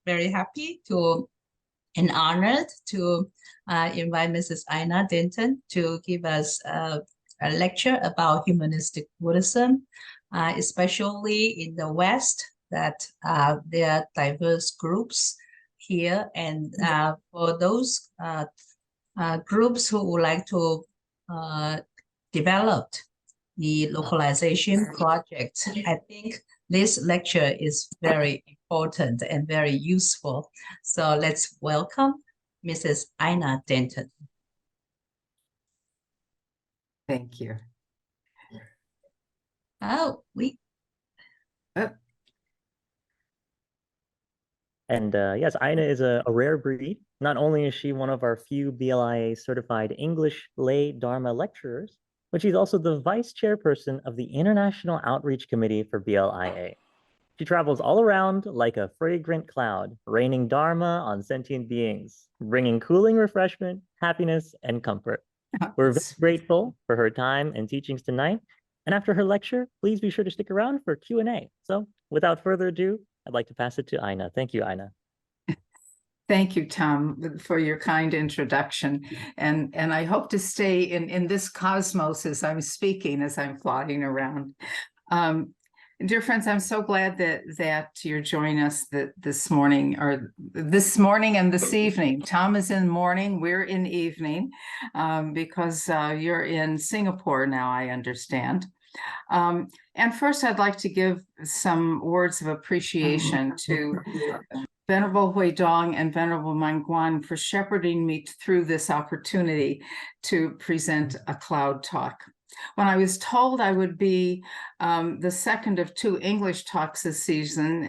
very happy to and honored to invite Mrs. Aina Denton to give us a lecture about humanistic Buddhism, especially in the West, that there are diverse groups here. And for those groups who would like to develop the localization project, I think this lecture is very important and very useful. So let's welcome Mrs. Aina Denton. Thank you. Oh, And yes, Aina is a rare breed. Not only is she one of our few BLIA certified English lay Dharma lecturers, but she's also the vice chairperson of the International Outreach Committee for BLIA. She travels all around like a fragrant cloud, raining Dharma on sentient beings, bringing cooling refreshment, happiness, and comfort. We're very grateful for her time and teachings tonight. And after her lecture, please be sure to stick around for Q&A. So without further ado, I'd like to pass it to Aina. Thank you, Aina. Thank you, Tom, for your kind introduction. And I hope to stay in this cosmos as I'm speaking, as I'm flying around. Dear friends, I'm so glad that you're joining us this morning and this evening. Tom is in morning, we're in evening, because you're in Singapore now, I understand. And first, I'd like to give some words of appreciation to Venerable Hui Dong and Venerable Manguan for shepherding me through this opportunity to present a cloud talk. When I was told I would be the second of 2 English talks this season,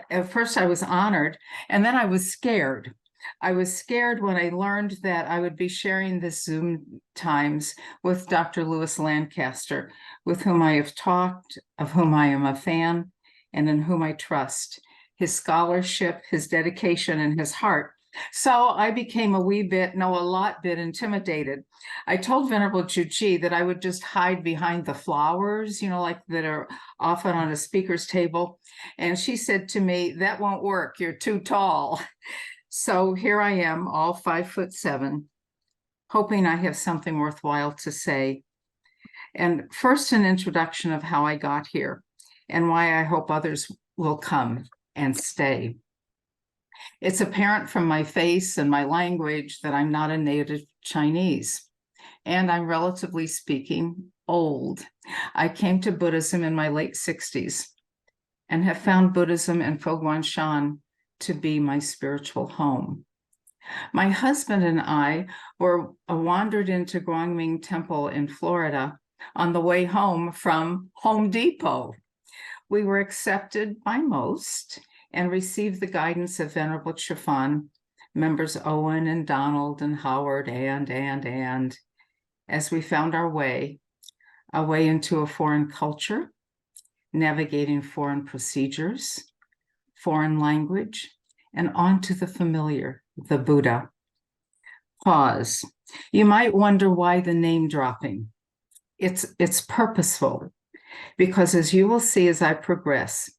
at first I was honored, and then I was scared. I was scared when I learned that I would be sharing the Zoom times with Dr. Lewis Lancaster, with whom I have talked, of whom I am a fan, and in whom I trust, his scholarship, his dedication, and his heart. So I became a lot bit intimidated. I told Venerable Juji that I would just hide behind the flowers, like that are often on a speaker's table. And she said to me, "That won't work, you're too tall." So here I am, all 5'7", hoping I have something worthwhile to say. And first, an introduction of how I got here and why I hope others will come and stay. It's apparent from my face and my language that I'm not a native Chinese, and I'm relatively speaking old. I came to Buddhism in my late 60s and have found Buddhism in Foguanshan to be my spiritual home. My husband and I wandered into Guangming Temple in Florida on the way home from Home Depot. We were accepted by most and received the guidance of Venerable Chifan, members Owen and Donald and Howard and, as we found our way into a foreign culture, navigating foreign procedures, foreign language, and onto the familiar, the Buddha. Pause. You might wonder why the name dropping. It's purposeful, because as you will see as I progress,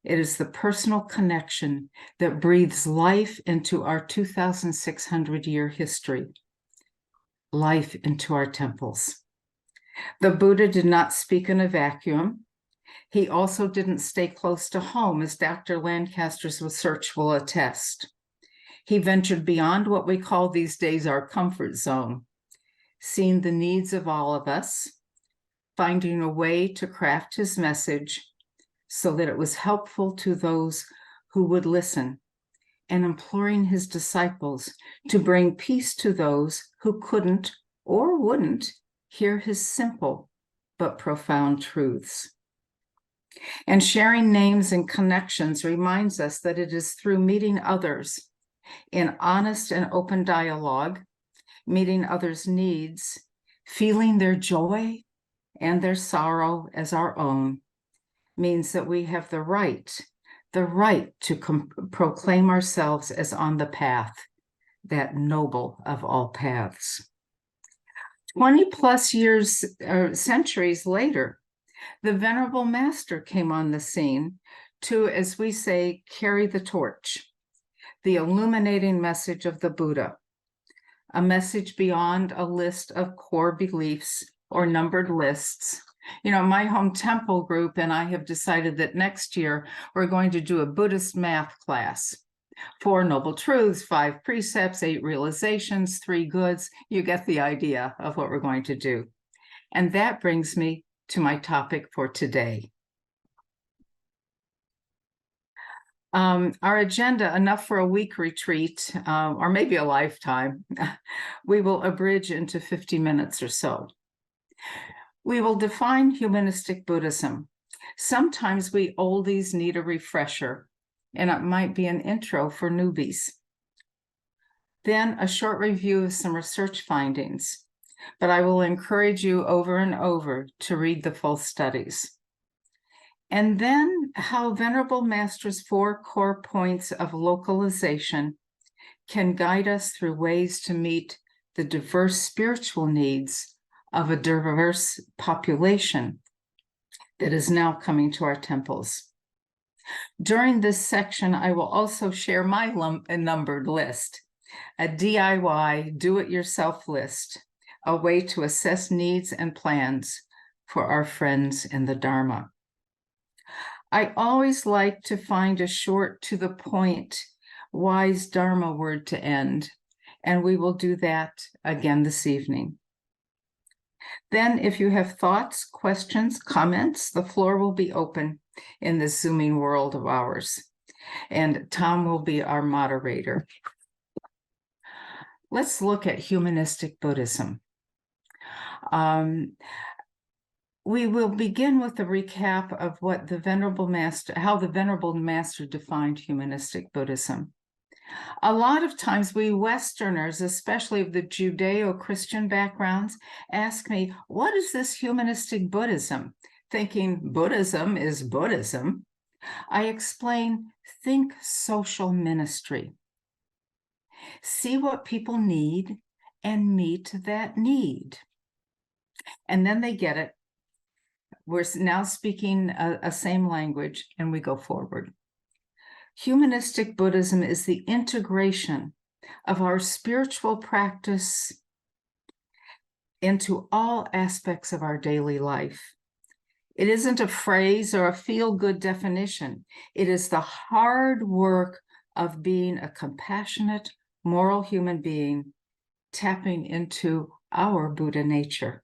it is the personal connection that breathes life into our 2,600-year history, life into our temples. The Buddha did not speak in a vacuum. He also didn't stay close to home, as Dr. Lancaster's research will attest. He ventured beyond what we call these days our comfort zone, seeing the needs of all of us, finding a way to craft his message so that it was helpful to those who would listen, and imploring his disciples to bring peace to those who couldn't or wouldn't hear his simple but profound truths. And sharing names and connections reminds us that it is through meeting others in honest and open dialogue, meeting others' needs, feeling their joy and their sorrow as our own, means that we have the right to proclaim ourselves as on the path, that noble of all paths. 20 plus years or centuries later, the Venerable Master came on the scene to, as we say, carry the torch, the illuminating message of the Buddha, a message beyond a list of core beliefs or numbered lists. You know, my home temple group and I have decided that next year we're going to do a Buddhist math class. 4 noble truths, 5 precepts, 8 realizations, 3 goods. You get the idea of what we're going to do. And that brings me to my topic for today. Our agenda, enough for a week retreat, or maybe a lifetime, we will abridge into 50 minutes or so. We will define humanistic Buddhism. Sometimes we oldies need a refresher, and it might be an intro for newbies. Then a short review of some research findings, but I will encourage you over and over to read the full studies. And then how Venerable Master's 4 core points of localization can guide us through ways to meet the diverse spiritual needs of a diverse population that is now coming to our temples. During this section, I will also share my numbered list, a DIY, do-it-yourself list, a way to assess needs and plans for our friends in the Dharma. I always like to find a short, to the point, wise Dharma word to end, and we will do that again this evening. Then, if you have thoughts, questions, comments, the floor will be open in this Zooming world of ours, and Tom will be our moderator. Let's look at humanistic Buddhism. We will begin with a recap of what the Venerable Master, how the Venerable Master defined humanistic Buddhism. A lot of times we Westerners, especially of the Judeo-Christian backgrounds, ask me, what is this humanistic Buddhism? Thinking Buddhism is Buddhism. I explain, think social ministry. See what people need and meet that need. And then they get it. We're now speaking a same language, and we go forward. Humanistic Buddhism is the integration of our spiritual practice into all aspects of our daily life. It isn't a phrase or a feel-good definition. It is the hard work of being a compassionate, moral human being, tapping into our Buddha nature.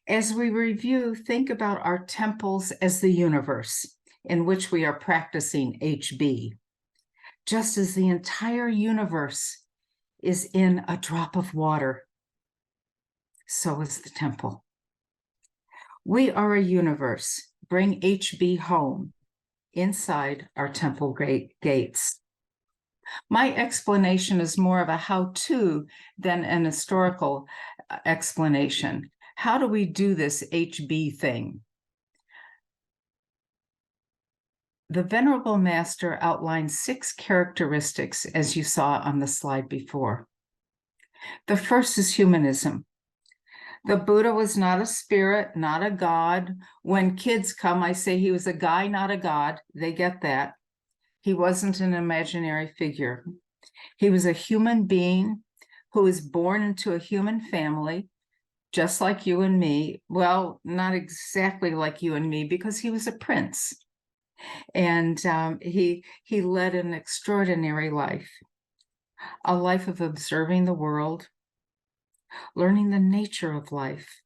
As we review, think about our temples as the universe in which we are practicing HB, just as the entire universe is in a drop of water, so is the temple. We are a universe. Bring HB home inside our temple gates. My explanation is more of a how-to than an historical explanation. How do we do this HB thing? The Venerable Master outlined 6 characteristics, as you saw on the slide before. The first is humanism. The Buddha was not a spirit, not a god. When kids come, I say he was a guy, not a god. They get that. He wasn't an imaginary figure. He was a human being who was born into a human family, just like you and me. Well, not exactly like you and me, because he was a prince. And he led an extraordinary life, a life of observing the world, learning the nature of life,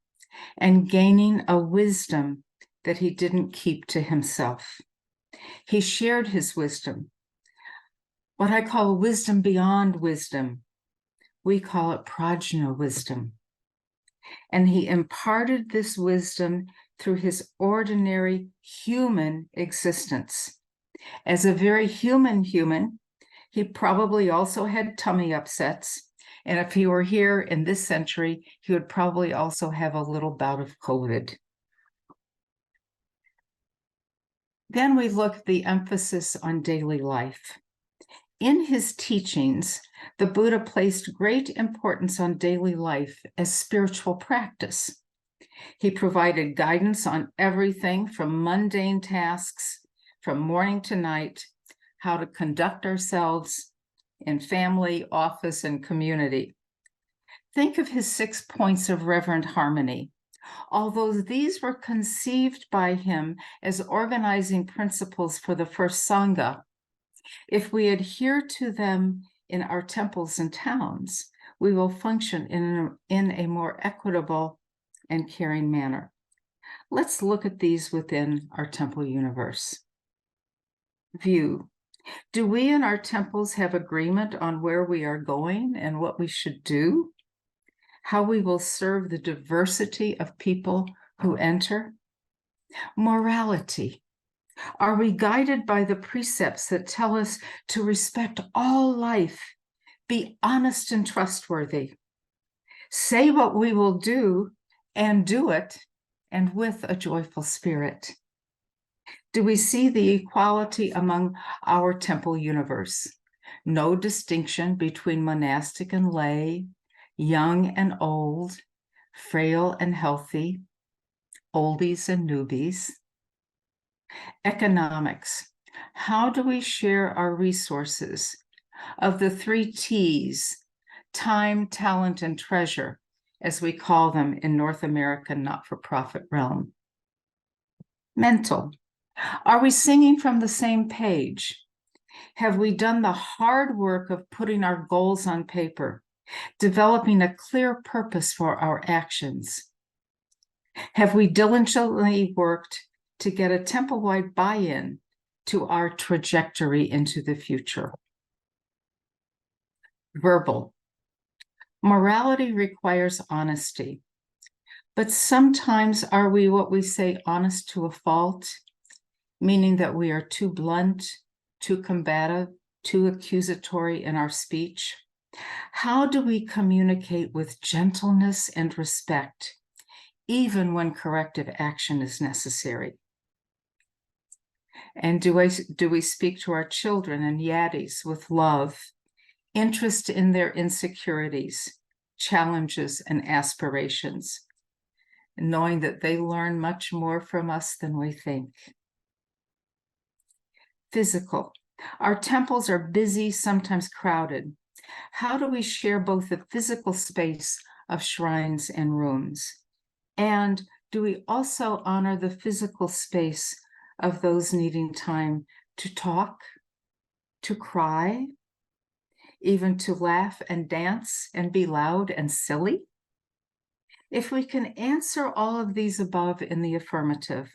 and gaining a wisdom that he didn't keep to himself. He shared his wisdom, what I call wisdom beyond wisdom. We call it prajna wisdom. And he imparted this wisdom through his ordinary human existence. As a very human, he probably also had tummy upsets. And if he were here in this century, he would probably also have a little bout of COVID. Then we look at the emphasis on daily life. In his teachings, the Buddha placed great importance on daily life as spiritual practice. He provided guidance on everything from mundane tasks, from morning to night, how to conduct ourselves, in family, office, and community. Think of his 6 points of reverent harmony. Although these were conceived by him as organizing principles for the first Sangha, if we adhere to them in our temples and towns, we will function in a more equitable and caring manner. Let's look at these within our temple universe. View. Do we in our temples have agreement on where we are going and what we should do? How we will serve the diversity of people who enter? Morality. Are we guided by the precepts that tell us to respect all life, be honest and trustworthy, say what we will do and do it, and with a joyful spirit? Do we see the equality among our temple universe? No distinction between monastic and lay, young and old, frail and healthy, oldies and newbies. Economics. How do we share our resources of the 3 T's, time, talent, and treasure, as we call them in North American not-for-profit realm? Mental. Are we singing from the same page? Have we done the hard work of putting our goals on paper, developing a clear purpose for our actions? Have we diligently worked to get a temple-wide buy-in to our trajectory into the future? Verbal. Morality requires honesty, but sometimes are we what we say honest to a fault, meaning that we are too blunt, too combative, too accusatory in our speech? How do we communicate with gentleness and respect, even when corrective action is necessary? And do we speak to our children and yaddies with love, interest in their insecurities, challenges, and aspirations, knowing that they learn much more from us than we think? Physical. Our temples are busy, sometimes crowded. How do we share both the physical space of shrines and rooms? And do we also honor the physical space of those needing time to talk, to cry, even to laugh and dance and be loud and silly? If we can answer all of these above in the affirmative,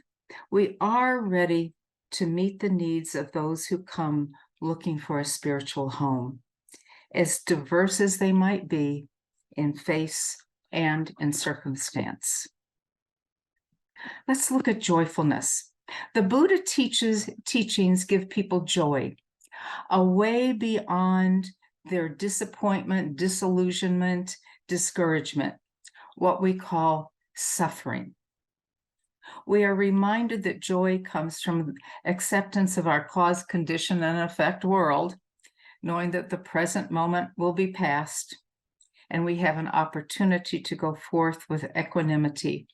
we are ready to meet the needs of those who come looking for a spiritual home, as diverse as they might be in face and in circumstance. Let's look at joyfulness. The Buddha teachings give people joy, a way beyond their disappointment, disillusionment, discouragement, what we call suffering. We are reminded that joy comes from acceptance of our cause, condition, and effect world, knowing that the present moment will be past, and we have an opportunity to go forth with equanimity,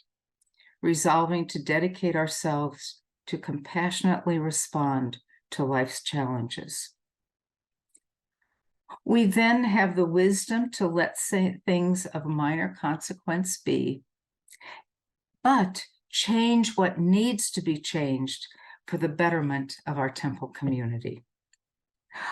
resolving to dedicate ourselves to compassionately respond to life's challenges. We then have the wisdom to let things of minor consequence be, but change what needs to be changed for the betterment of our temple community.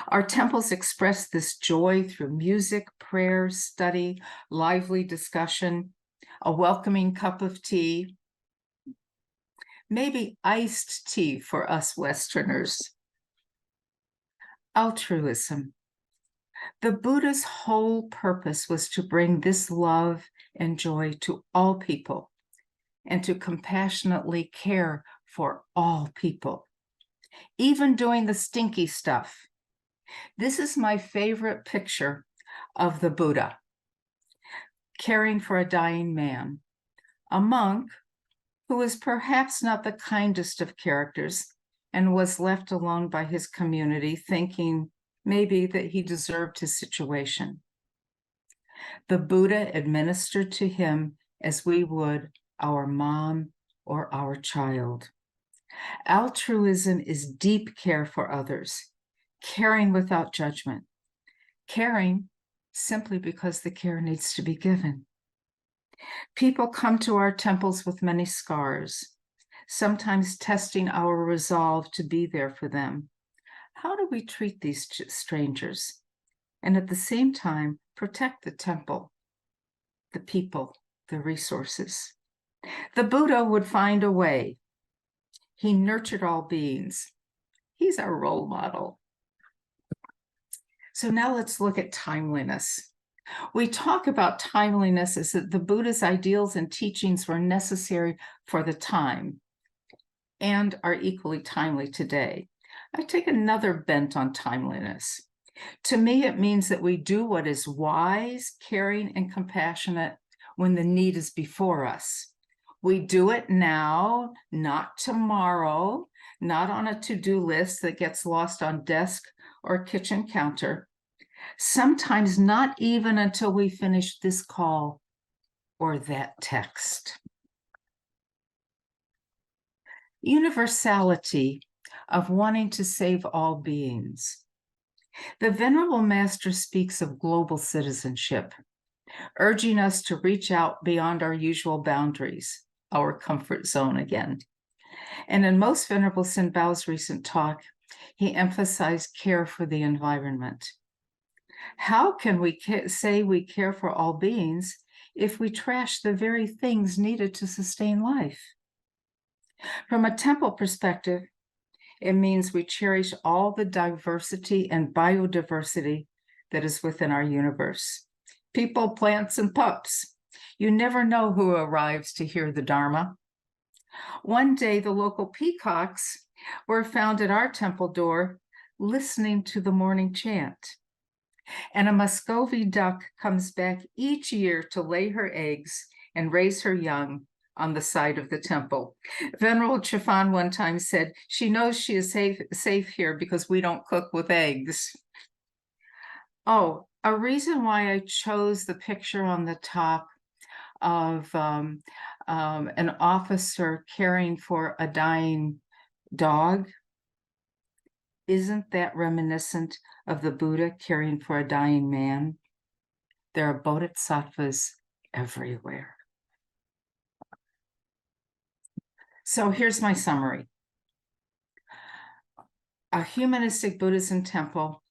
Our temples express this joy through music, prayer, study, lively discussion, a welcoming cup of tea, maybe iced tea for us Westerners. Altruism. The Buddha's whole purpose was to bring this love and joy to all people and to compassionately care for all people, even doing the stinky stuff. This is my favorite picture of the Buddha, caring for a dying man, a monk who was perhaps not the kindest of characters and was left alone by his community, thinking maybe that he deserved his situation. The Buddha administered to him as we would our mom or our child. Altruism is deep care for others, caring without judgment, caring simply because the care needs to be given. People come to our temples with many scars, sometimes testing our resolve to be there for them. How do we treat these strangers and at the same time protect the temple, the people, the resources? The Buddha would find a way. He nurtured all beings. He's our role model. So now let's look at timeliness. We talk about timeliness as that the Buddha's ideals and teachings were necessary for the time and are equally timely today. I take another bent on timeliness. To me, it means that we do what is wise, caring, and compassionate when the need is before us. We do it now, not tomorrow, not on a to-do list that gets lost on desk or kitchen counter. Sometimes not even until we finish this call or that text. Universality of wanting to save all beings. The Venerable Master speaks of global citizenship, urging us to reach out beyond our usual boundaries, our comfort zone again. And in most Venerable Sin Bao's recent talk, he emphasized care for the environment. How can we say we care for all beings if we trash the very things needed to sustain life? From a temple perspective, it means we cherish all the diversity and biodiversity that is within our universe. People, plants, and pups. You never know who arrives to hear the Dharma. One day, the local peacocks were found at our temple door listening to the morning chant. And a Muscovy duck comes back each year to lay her eggs and raise her young on the side of the temple. Venerable Chifan one time said, she knows she is safe here because we don't cook with eggs. Oh, a reason why I chose the picture on the top of an officer caring for a dying dog, isn't that reminiscent of the Buddha caring for a dying man? There are bodhisattvas everywhere. So here's my summary. A humanistic Buddhism temple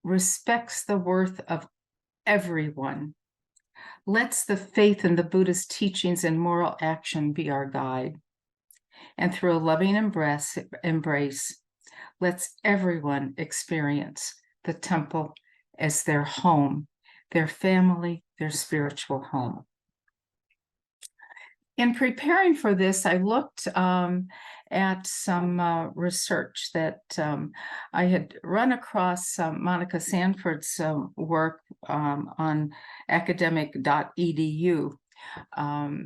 respects the worth of everyone, lets the faith in the Buddha's teachings and moral action be our guide, and through a loving embrace, lets everyone experience the temple as their home, their family, their spiritual home. In preparing for this, I looked at some research that I had run across Monica Sanford's work on academic.edu. I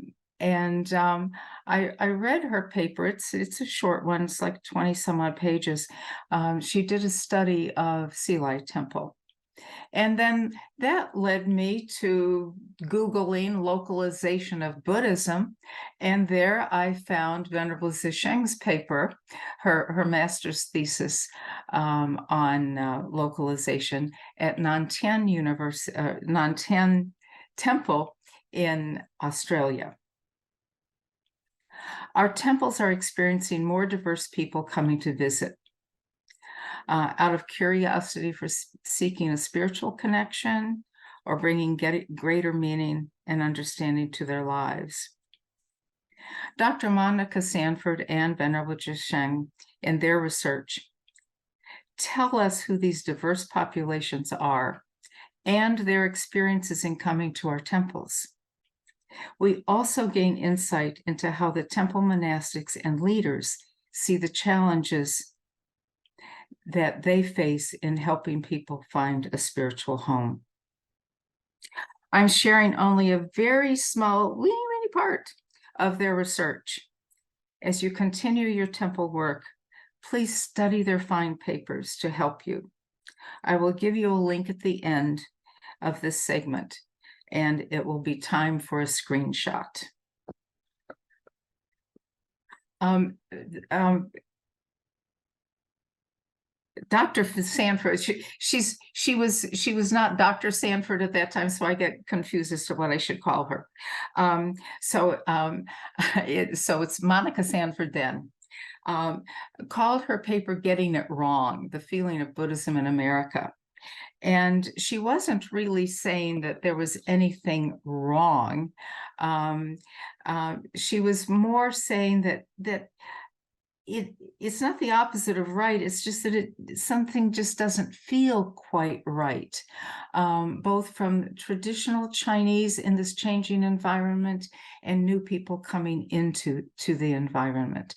read her paper. It's a short one. It's like 20 some odd pages. She did a study of Silai Temple. And then that led me to Googling localization of Buddhism. And there I found Venerable Zisheng's paper, her master's thesis on localization at Nantian Temple in Australia. Our temples are experiencing more diverse people coming to visit. Out of curiosity for seeking a spiritual connection or bringing greater meaning and understanding to their lives. Dr. Monica Sanford and Venerable Zisheng, in their research, tell us who these diverse populations are and their experiences in coming to our temples. We also gain insight into how the temple monastics and leaders see the challenges that they face in helping people find a spiritual home. I'm sharing only a very small, weeny part of their research. As you continue your temple work, please study their fine papers to help you. I will give you a link at the end of this segment, and it will be time for a screenshot. Dr. Sanford, she was not Dr. Sanford at that time, so I get confused as to what I should call her. So it's Monica Sanford then. Called her paper "Getting It Wrong: The Feeling of Buddhism in America." And she wasn't really saying that there was anything wrong. She was more saying that it's not the opposite of right. It's just that something just doesn't feel quite right, both from traditional Chinese in this changing environment and new people coming into the environment.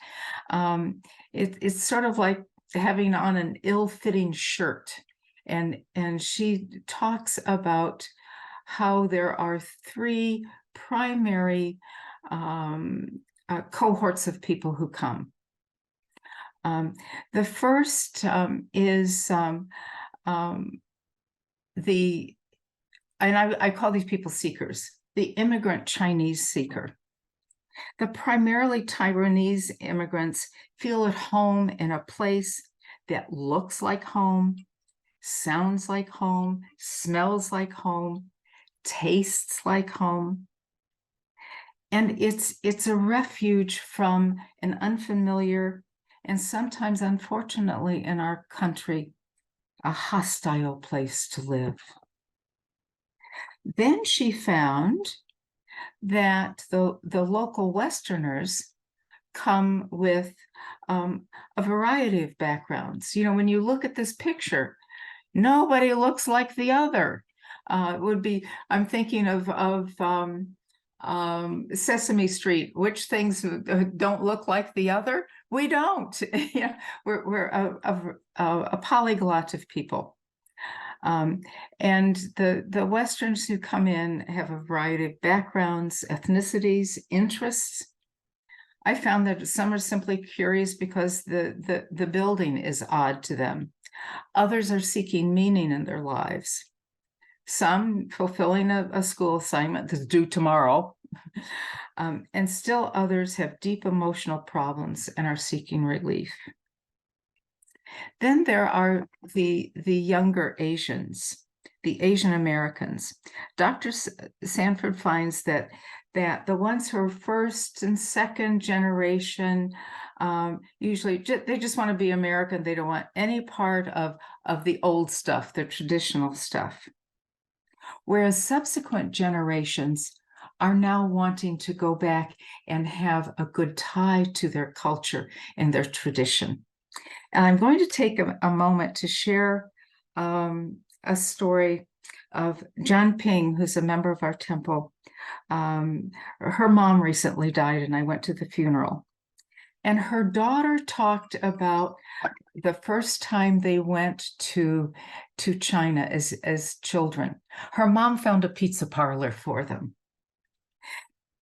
It's sort of like having on an ill-fitting shirt. And she talks about how there are three primary cohorts of people who come. The first is I call these people seekers, the immigrant Chinese seeker. The primarily Taiwanese immigrants feel at home in a place that looks like home, sounds like home, smells like home, tastes like home. And it's a refuge from an unfamiliar and sometimes, unfortunately, in our country, a hostile place to live. Then she found that the local Westerners come with a variety of backgrounds. You know, when you look at this picture, nobody looks like the other. It would be, I'm thinking of Sesame Street. Which things don't look like the other? We don't. Yeah, we're a polyglot of people. And the Westerns who come in have a variety of backgrounds, ethnicities, interests. I found that some are simply curious because the building is odd to them. Others are seeking meaning in their lives. Some fulfilling a school assignment that's due tomorrow. And still others have deep emotional problems and are seeking relief. Then there are the younger Asians, the Asian Americans. Dr. Sanford finds that the ones who are first and second generation, usually they just want to be American. They don't want any part of the old stuff, the traditional stuff. Whereas subsequent generations are now wanting to go back and have a good tie to their culture and their tradition. And I'm going to take a moment to share a story of John Ping, who's a member of our temple. Her mom recently died, and I went to the funeral. And her daughter talked about the first time they went to China as children. Her mom found a pizza parlor for them.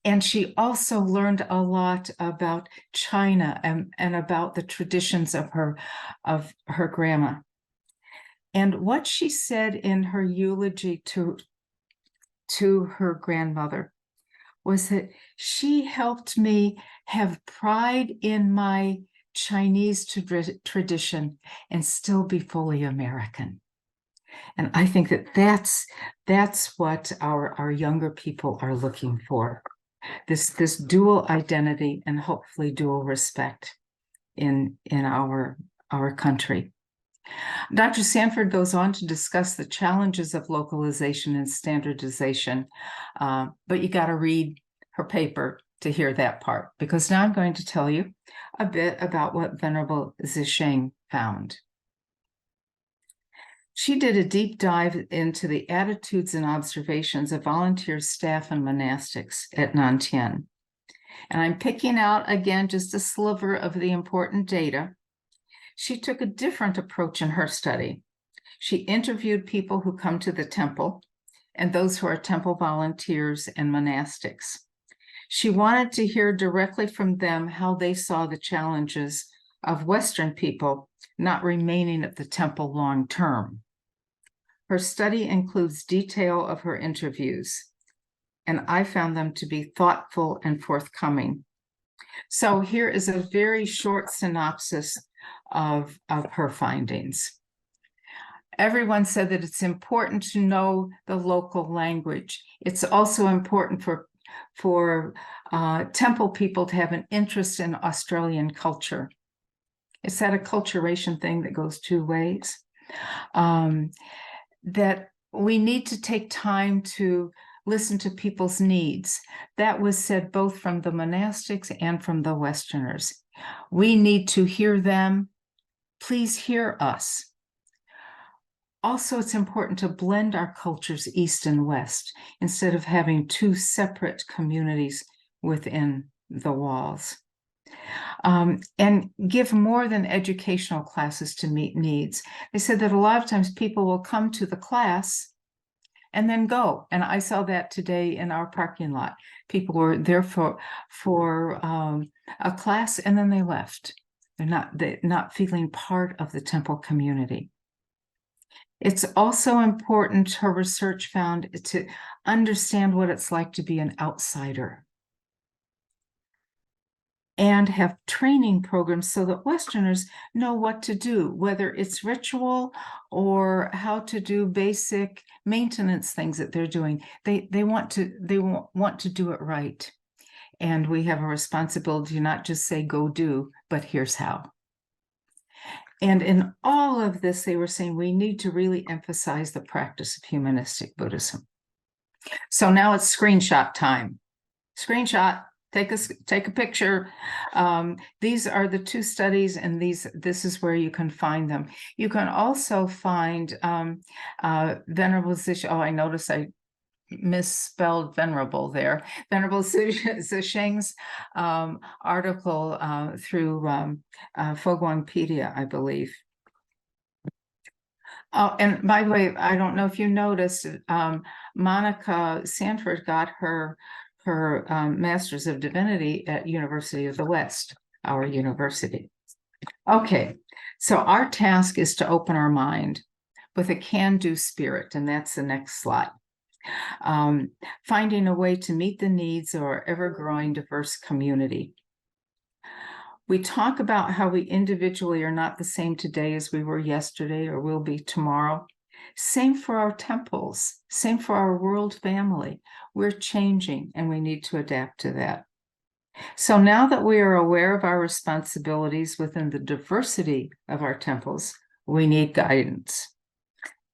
And she also learned a lot about China and about the traditions of her grandma. And what she said in her eulogy to her grandmother was that she helped me have pride in my Chinese tradition and still be fully American. And I think that that's what our younger people are looking for. This dual identity and hopefully dual respect in our country. Dr. Sanford goes on to discuss the challenges of localization and standardization, but you got to read her paper to hear that part, because now I'm going to tell you a bit about what Venerable Zisheng found. She did a deep dive into the attitudes and observations of volunteer staff and monastics at Nantian. And I'm picking out, again, just a sliver of the important data. She took a different approach in her study. She interviewed people who come to the temple and those who are temple volunteers and monastics. She wanted to hear directly from them how they saw the challenges of Western people not remaining at the temple long term. Her study includes detail of her interviews, and I found them to be thoughtful and forthcoming. So here is a very short synopsis of her findings. Everyone said that it's important to know the local language. It's also important for temple people to have an interest in Australian culture. Is that a culturation thing that goes two ways? That we need to take time to listen to people's needs. That was said both from the monastics and from the Westerners. We need to hear them. Please hear us. Also, it's important to blend our cultures, East and West, instead of having two separate communities within the walls. And give more than educational classes to meet needs. They said that a lot of times people will come to the class and then go. And I saw that today in our parking lot. People were there for a class and then they left. They're not feeling part of the temple community. It's also important, her research found, to understand what it's like to be an outsider and have training programs so that Westerners know what to do, whether it's ritual or how to do basic maintenance things that they're doing. They want to do it right. And we have a responsibility to not just say, go do, but here's how. And in all of this, they were saying we need to really emphasize the practice of humanistic Buddhism. So now it's screenshot time. Screenshot, take a picture. These are the two studies, and this is where you can find them. You can also find Venerable Zisha. Oh, I noticed I misspelled venerable there. Venerable Zisheng's article through Fogwangpedia, I believe. Oh, and by the way, I don't know if you noticed, Monica Sanford got her Master's of Divinity at University of the West, our university. Okay, so our task is to open our mind with a can-do spirit, and that's the next slide. Finding a way to meet the needs of our ever-growing diverse community. We talk about how we individually are not the same today as we were yesterday or will be tomorrow. Same for our temples, same for our world family. We're changing and we need to adapt to that. So now that we are aware of our responsibilities within the diversity of our temples, we need guidance.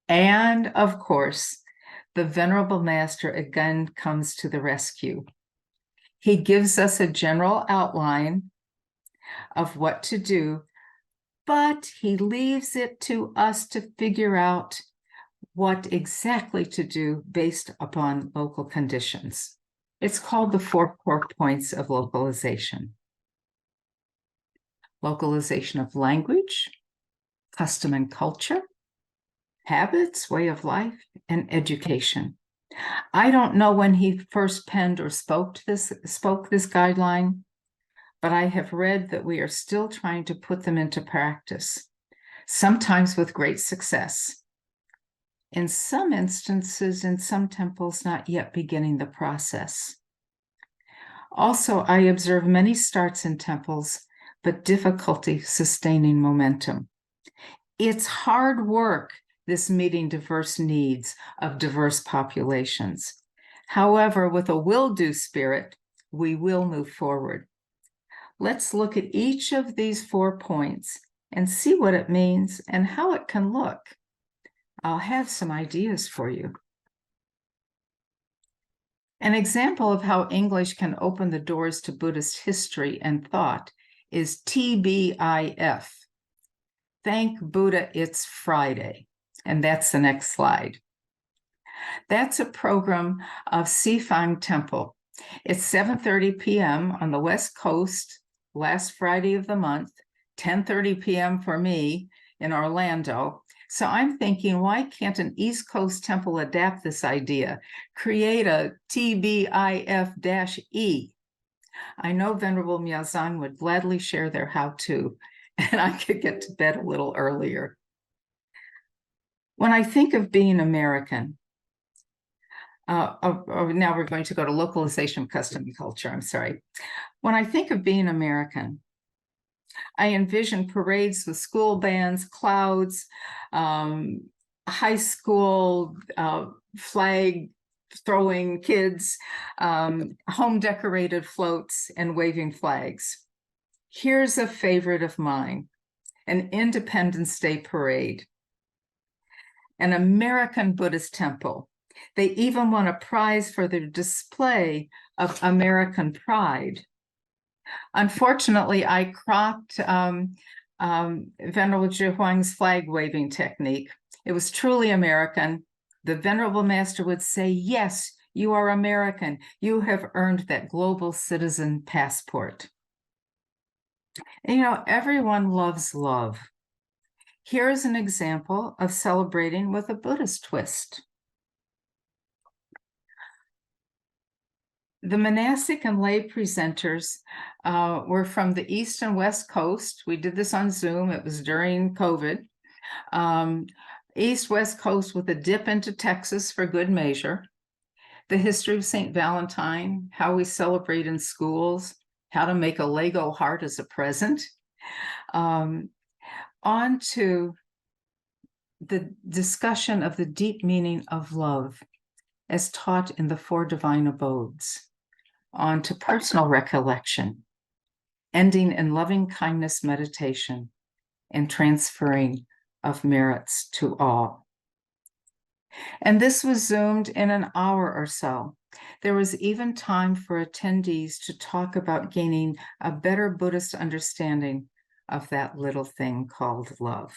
And of course, the Venerable Master again comes to the rescue. He gives us a general outline of what to do, but he leaves it to us to figure out what exactly to do based upon local conditions. It's called the 4 core points of localization. Localization of language, custom and culture, habits, way of life, and education. I don't know when he first penned or spoke this guideline, but I have read that we are still trying to put them into practice, sometimes with great success. In some instances, in some temples, not yet beginning the process. Also, I observe many starts in temples, but difficulty sustaining momentum. It's hard work, this meeting diverse needs of diverse populations. However, with a will-do spirit, we will move forward. Let's look at each of these 4 points and see what it means and how it can look. I'll have some ideas for you. An example of how English can open the doors to Buddhist history and thought is TBIF. Thank Buddha It's Friday. And that's the next slide. That's a program of Sifang Temple. It's 7:30 p.m. on the West Coast, last Friday of the month, 10:30 p.m. for me in Orlando. So I'm thinking, why can't an East Coast temple adapt this idea? Create a TBIF-E. I know Venerable Miazang would gladly share their how-to, and I could get to bed a little earlier. When I think of being American, now we're going to go to localization, custom, and culture, I'm sorry. When I think of being American, I envision parades with school bands, clouds, high school flag throwing kids, home decorated floats, and waving flags. Here's a favorite of mine, an Independence Day parade, an American Buddhist temple. They even won a prize for their display of American pride. Unfortunately, I cropped Venerable Zhihuang's flag waving technique. It was truly American. The Venerable Master would say, yes, you are American. You have earned that global citizen passport. And, you know, everyone loves love. Here is an example of celebrating with a Buddhist twist. The monastic and lay presenters were from the East and West Coast. We did this on Zoom. It was during COVID. East, West Coast with a dip into Texas for good measure. The history of St. Valentine, how we celebrate in schools, how to make a Lego heart as a present. On to the discussion of the deep meaning of love as taught in the Four Divine Abodes. On to personal recollection, ending in loving kindness meditation and transferring of merits to all. And this was Zoomed in an hour or so. There was even time for attendees to talk about gaining a better Buddhist understanding of that little thing called love.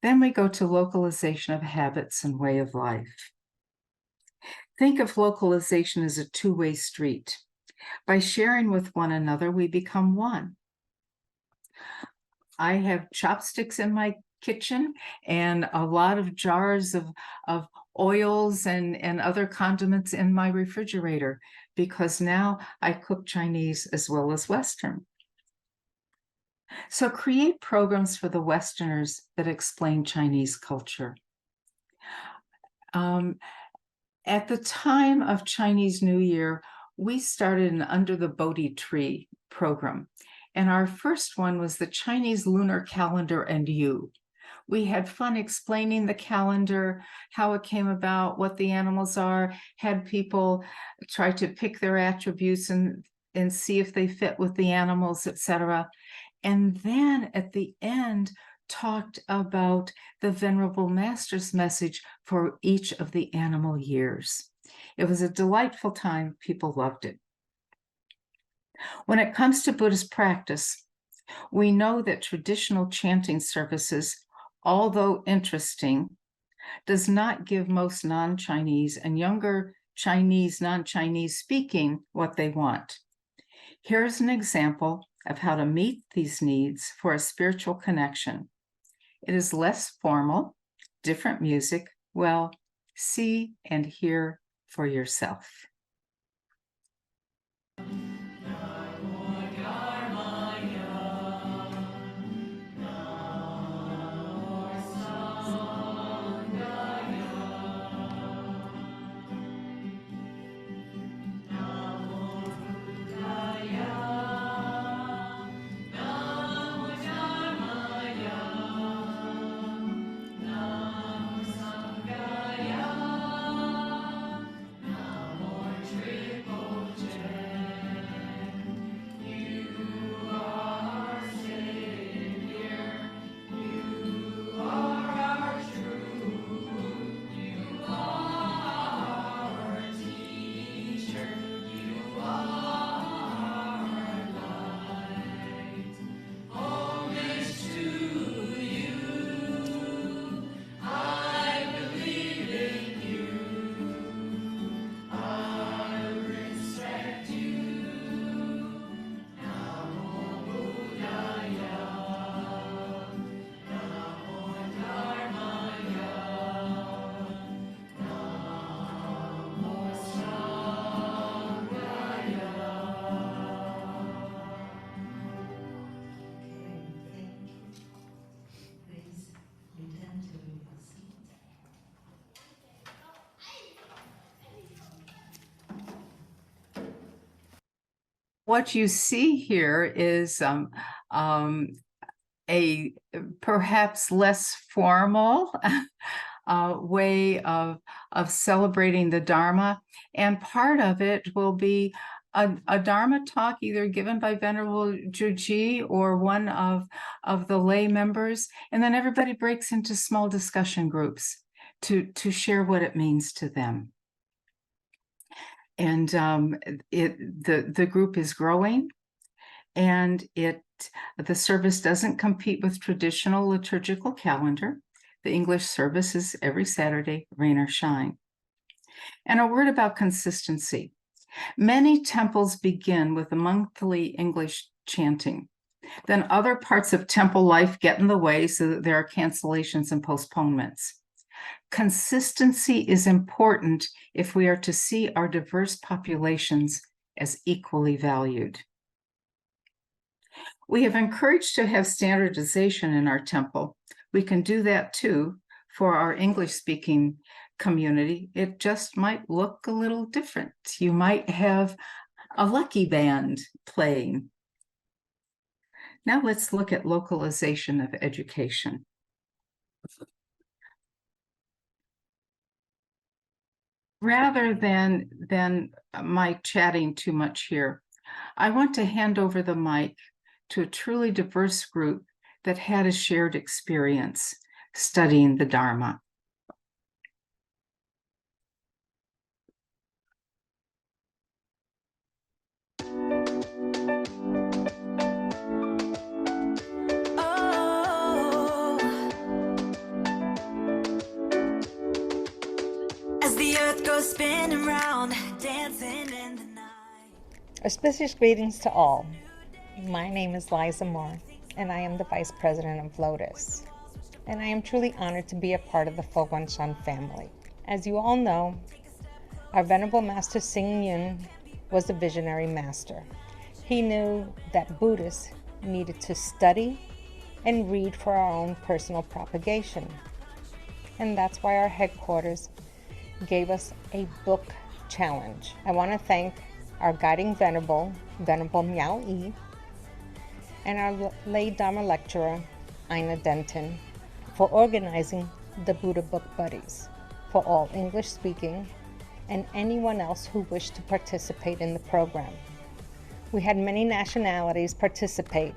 Then we go to localization of habits and way of life. Think of localization as a two-way street. By sharing with one another, we become one. I have chopsticks in my kitchen and a lot of jars of oils and other condiments in my refrigerator because now I cook Chinese as well as Western. So create programs for the Westerners that explain Chinese culture. At the time of Chinese New Year, we started an Under the Bodhi Tree program. And our first one was the Chinese lunar calendar and you. We had fun explaining the calendar, how it came about, what the animals are, had people try to pick their attributes and see if they fit with the animals, etc. And then at the end, talked about the Venerable Master's message for each of the animal years. It was a delightful time. People loved it. When it comes to Buddhist practice, we know that traditional chanting services, although interesting, does not give most non-Chinese and younger Chinese, non-Chinese speaking what they want. Here's an example of how to meet these needs for a spiritual connection. It is less formal, different music. Well, see and hear for yourself. What you see here is a perhaps less formal way of celebrating the Dharma. And part of it will be a Dharma talk either given by Venerable Juji or one of the lay members. And then everybody breaks into small discussion groups to share what it means to them. And the group is growing, and the service doesn't compete with traditional liturgical calendar. The English service is every Saturday, rain or shine. And a word about consistency. Many temples begin with a monthly English chanting. Then other parts of temple life get in the way so that there are cancellations and postponements. Consistency is important if we are to see our diverse populations as equally valued. We have encouraged to have standardization in our temple. We can do that too for our English-speaking community. It just might look a little different. You might have a lucky band playing. Now let's look at localization of education. Rather than my chatting too much here, I want to hand over the mic to a truly diverse group that had a shared experience studying the Dharma. Spinning round, dancing in the night. Auspicious greetings to all. My name is Liza Moore, and I am the Vice President of Lotus. And I am truly honored to be a part of the Fo Guang Shan family. As you all know, our Venerable Master Xing Yun was a visionary master. He knew that Buddhists needed to study and read for our own personal propagation. And that's why our headquarters gave us a book challenge. I want to thank our guiding Venerable Miao Yi, and our lay Dharma lecturer, Ina Denton, for organizing the Buddha Book Buddies for all English-speaking and anyone else who wished to participate in the program. We had many nationalities participate.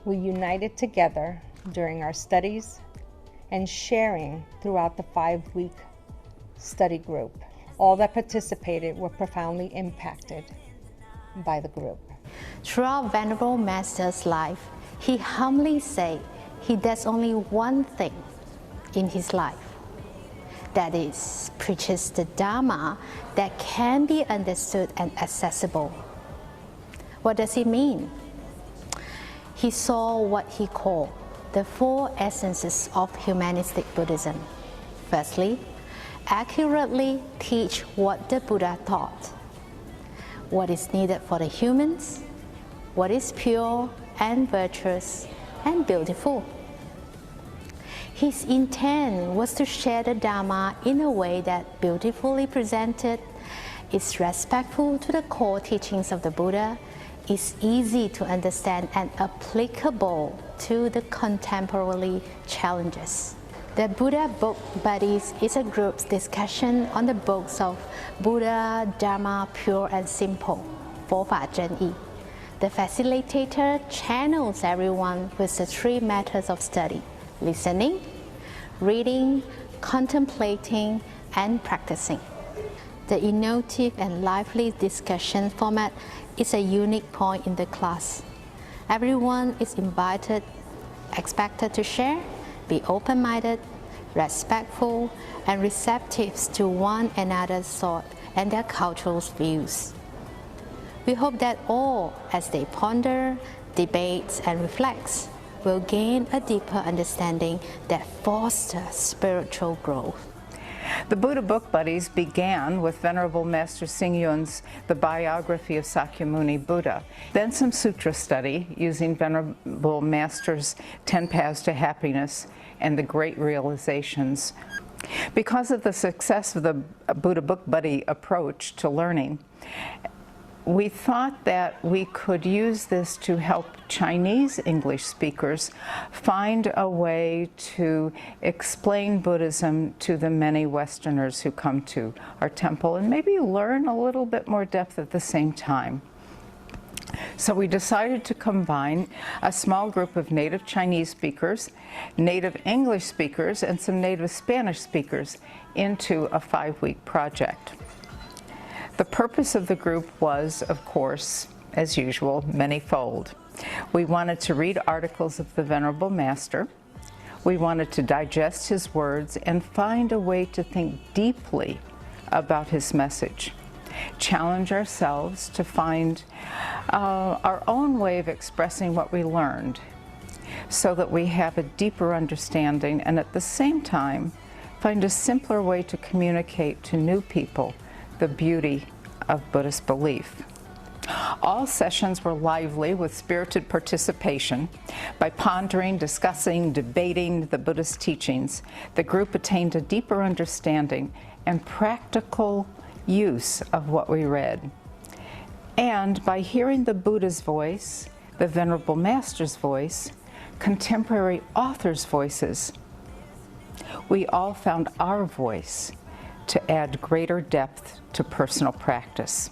We united together during our studies and sharing throughout the 5-week study group. All that participated were profoundly impacted by the group. Throughout Venerable Master's life, he humbly said he does only one thing in his life. That is, preaches the Dharma that can be understood and accessible. What does he mean? He saw what he called the 4 essences of humanistic Buddhism. Firstly, accurately teach what the Buddha taught, what is needed for the humans, what is pure and virtuous and beautiful. His intent was to share the Dharma in a way that beautifully presented, is respectful to the core teachings of the Buddha, is easy to understand and applicable to the contemporary challenges. The Buddha Book Buddies is a group's discussion on the books of Buddha, Dharma, Pure and Simple, 佛法真义. The facilitator channels everyone with the 3 methods of study: listening, reading, contemplating, and practicing. The innovative and lively discussion format is a unique point in the class. Everyone is invited, expected to share, be open-minded, respectful, and receptive to one another's thought and their cultural views. We hope that all, as they ponder, debate, and reflect, will gain a deeper understanding that fosters spiritual growth. The Buddha Book Buddies began with Venerable Master Xing Yun's The Biography of Sakyamuni Buddha, then some sutra study using Venerable Master's 10 Paths to Happiness and the Great Realizations. Because of the success of the Buddha Book Buddy approach to learning, we thought that we could use this to help Chinese English speakers find a way to explain Buddhism to the many Westerners who come to our temple and maybe learn a little bit more depth at the same time. So we decided to combine a small group of native Chinese speakers, native English speakers, and some native Spanish speakers into a 5-week project. The purpose of the group was, of course, as usual, manyfold. We wanted to read articles of the Venerable Master. We wanted to digest his words and find a way to think deeply about his message. Challenge ourselves to find our own way of expressing what we learned so that we have a deeper understanding and at the same time find a simpler way to communicate to new people the beauty of Buddhist belief. All sessions were lively with spirited participation. By pondering, discussing, debating the Buddhist teachings, the group attained a deeper understanding and practical use of what we read. And by hearing the Buddha's voice, the Venerable Master's voice, contemporary authors' voices, we all found our voice to add greater depth to personal practice.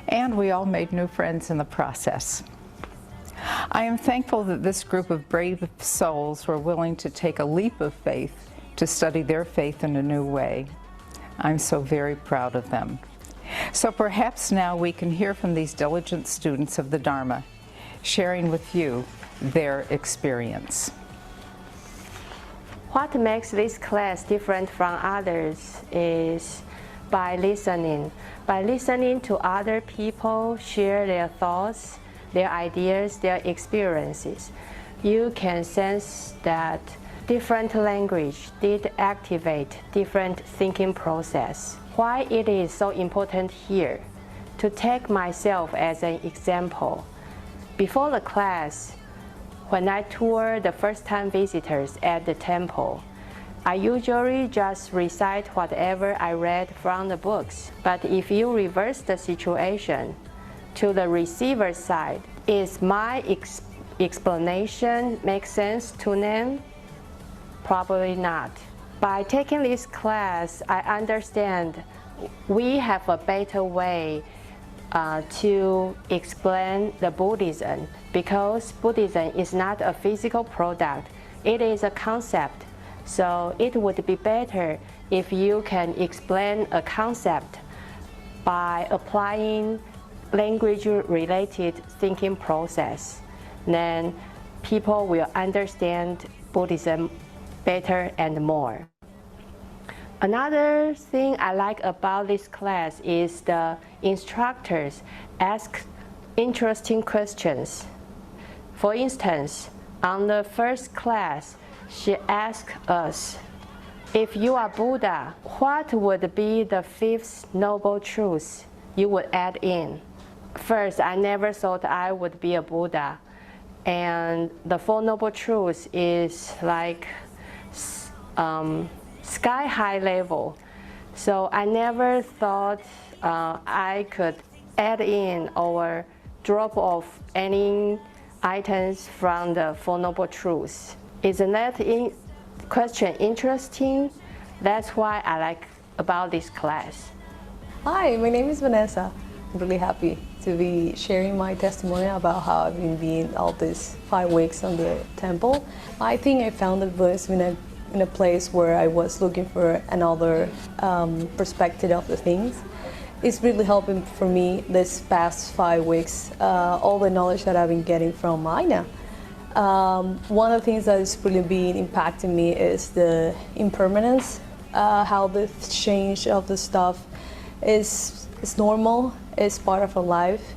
And we all made new friends in the process. I am thankful that this group of brave souls were willing to take a leap of faith to study their faith in a new way. I'm so very proud of them. So perhaps now we can hear from these diligent students of the Dharma, sharing with you their experience. What makes this class different from others is by listening. By listening to other people share their thoughts, their ideas, their experiences, you can sense that different language did activate different thinking process. Why it is so important here? To take myself as an example. Before the class, when I tour the first-time visitors at the temple, I usually just recite whatever I read from the books. But if you reverse the situation to the receiver side, is my explanation make sense to them? Probably not. By taking this class, I understand we have a better way to explain the Buddhism, because Buddhism is not a physical product, it is a concept. So it would be better if you can explain a concept by applying language-related thinking process. Then people will understand Buddhism better and more. Another thing I like about this class is the instructors ask interesting questions. For instance, on the first class, she asked us, if you are Buddha, what would be the 5th noble truth you would add in? First, I never thought I would be a Buddha. And the 4 noble truths is like sky-high level. So I never thought I could add in or drop off any items from the 4 noble truths. Isn't that question interesting? That's why I like about this class. Hi, my name is Vanessa. I'm really happy to be sharing my testimony about how I've been being all these 5 weeks on the temple. I think I found the Buddhism in a place where I was looking for another perspective of the things. It's really helping for me this past 5 weeks, all the knowledge that I've been getting from Aina. One of the things that is really been impacting me is the impermanence, how the change of the stuff is normal, it's part of our life.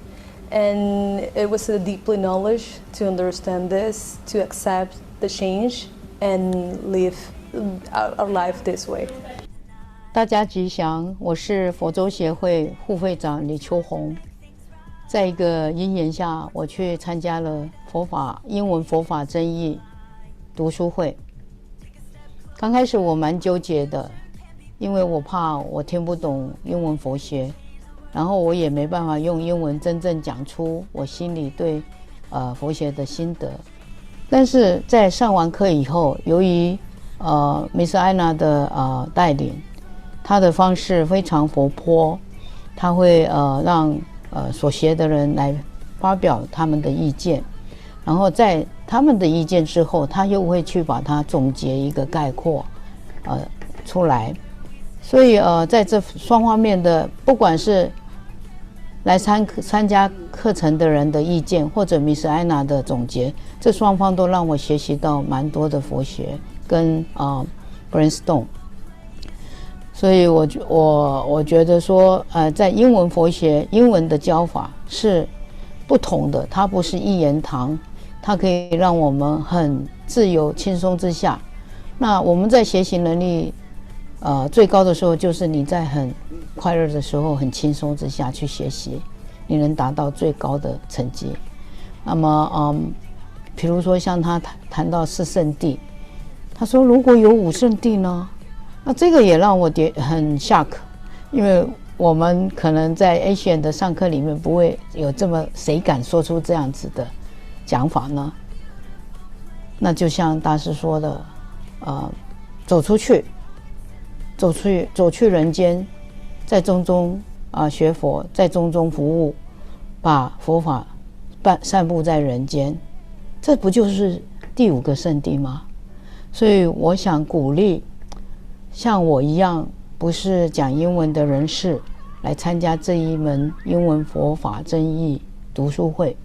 And it was a deeply knowledge to understand this, to accept the change and live our life this way. 大家吉祥，我是佛州协会副会长李秋红。在一个因缘下，我去参加了英文佛法争议读书会。刚开始我蛮纠结的，因为我怕我听不懂英文佛学，然后我也没办法用英文真正讲出我心里对佛学的心得。但是在上完课以后，由于Miss Anna 的带领，她的方式非常活泼，她会让所学的人来发表他们的意见，然后在他们的意见之后，她又会去把它总结一个概括出来。所以在这双方面的，不管是来参加课程的人的意见，或者 Miss Anna 的总结，这双方都让我学习到蛮多的佛学跟brainstorm。所以我觉得说在英文佛学，英文的教法是不同的，它不是一言堂，它可以让我们很自由轻松之下。那我们在学习能力最高的时候，就是你在很快乐的时候，很轻松之下去学习，你能达到最高的成绩。那么比如说像他谈到四圣谛，他说如果有五圣谛呢，那这个也让我很 shock， 因为我们可能在 Asian 的上课里面不会有这么谁敢说出这样子的讲法呢？那就像大师说的，走去人间，在中中学佛，在中中服务，把佛法散布在人间，这不就是第五个圣谛吗？所以我想鼓励像我一样不是讲英文的人士来参加这一门英文佛法争议读书会，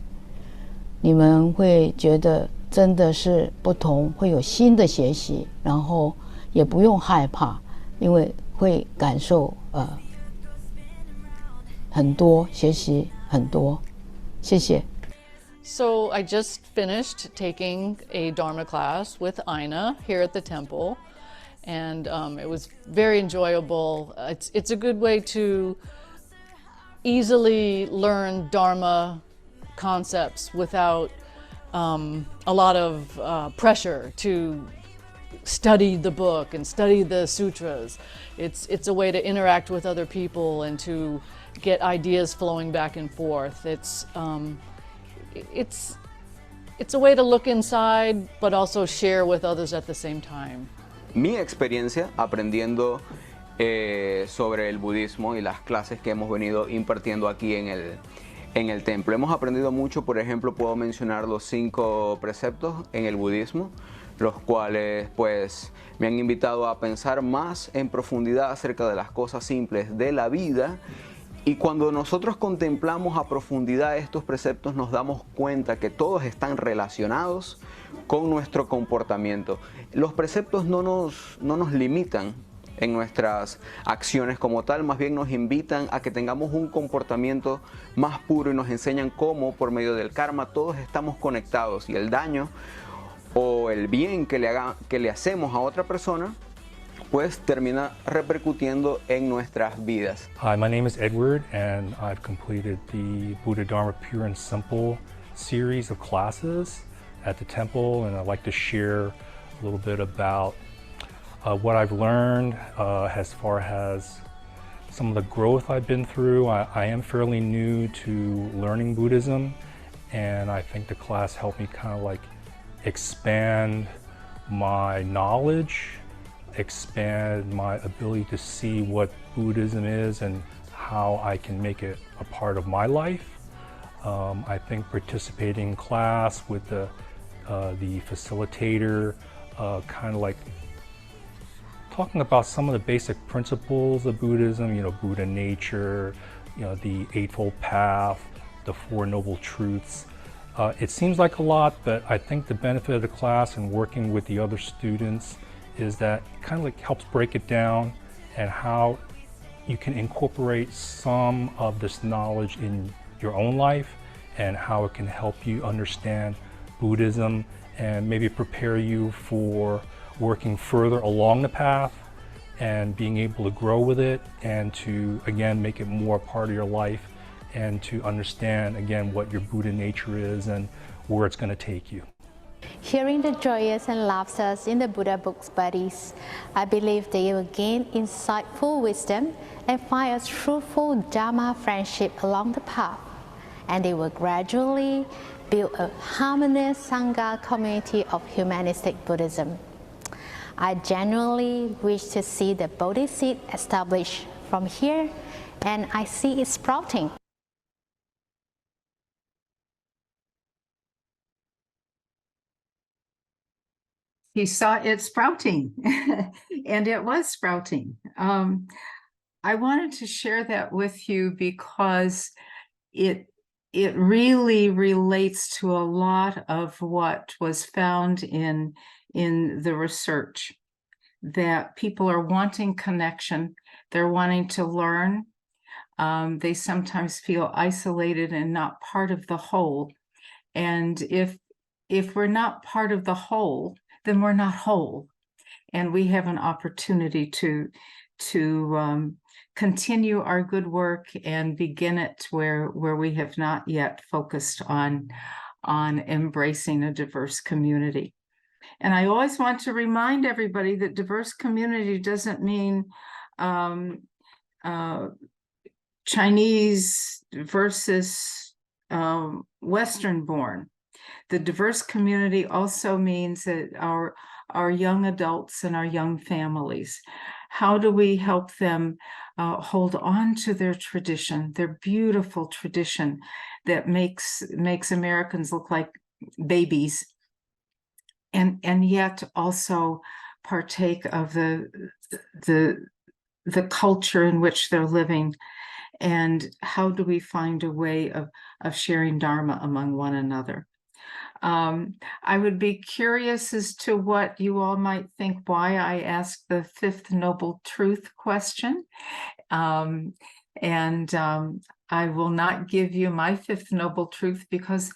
你们会觉得真的是不同，会有新的学习，然后也不用害怕，因为会感受很多，学习很多。谢谢。So I just finished taking a Dharma class with Ina here at the temple, and it was very enjoyable. It's a good way to easily learn Dharma concepts without a lot of pressure to study the book and study the sutras. It's a way to interact with other people and to get ideas flowing back and forth. It's a way to look inside, but also share with others at the same time. Mi experiencia aprendiendo sobre el budismo y las clases que hemos venido impartiendo aquí en el templo. Hemos aprendido mucho, por ejemplo, puedo mencionar los 5 preceptos en el budismo, los cuales pues me han invitado a pensar más en profundidad acerca de las cosas simples de la vida. Y cuando nosotros contemplamos a profundidad estos preceptos, nos damos cuenta que todos están relacionados con nuestro comportamiento. Los preceptos no nos limitan en nuestras acciones como tal, más bien nos invitan a que tengamos un comportamiento más puro y nos enseñan cómo por medio del karma todos estamos conectados y el daño o el bien que le hacemos a otra persona pues termina repercutiendo en nuestras vidas. Hi, my name is Edward and I've completed the Buddha Dharma Pure and Simple series of classes at the temple, and I'd like to share a little bit about what I've learned as far as some of the growth I've been through. I am fairly new to learning Buddhism, and I think the class helped me kind of like expand my knowledge, expand my ability to see what Buddhism is and how I can make it a part of my life. I think participating in class with the facilitator, kind of like talking about some of the basic principles of Buddhism, you know, Buddha nature, you know, the Eightfold Path, the Four Noble Truths. It seems like a lot, but I think the benefit of the class and working with the other students is that it kind of like helps break it down and how you can incorporate some of this knowledge in your own life and how it can help you understand Buddhism and maybe prepare you for working further along the path and being able to grow with it and to again make it more a part of your life and to understand again what your Buddha nature is and where it's going to take you. Hearing the joyous and laughter in the Buddha books buddies, I believe they will gain insightful wisdom and find a truthful Dharma friendship along the path, and they will gradually build a harmonious Sangha community of humanistic Buddhism. I genuinely wish to see the Bodhi seed established from here, and I see it sprouting. He saw it sprouting, and it was sprouting. I wanted to share that with you because it really relates to a lot of what was found in the research, that people are wanting connection, they're wanting to learn. They sometimes feel isolated and not part of the whole. And if we're not part of the whole, then we're not whole. And we have an opportunity to continue our good work and begin it where we have not yet focused on embracing a diverse community. And I always want to remind everybody that diverse community doesn't mean Chinese versus Western born. The diverse community also means that our young adults and our young families, how do we help them hold on to their tradition, their beautiful tradition that makes Americans look like babies, and yet also partake of the culture in which they're living, and how do we find a way of sharing Dharma among one another. I would be curious as to what you all might think why I asked the fifth noble truth question. I will not give you my fifth noble truth because,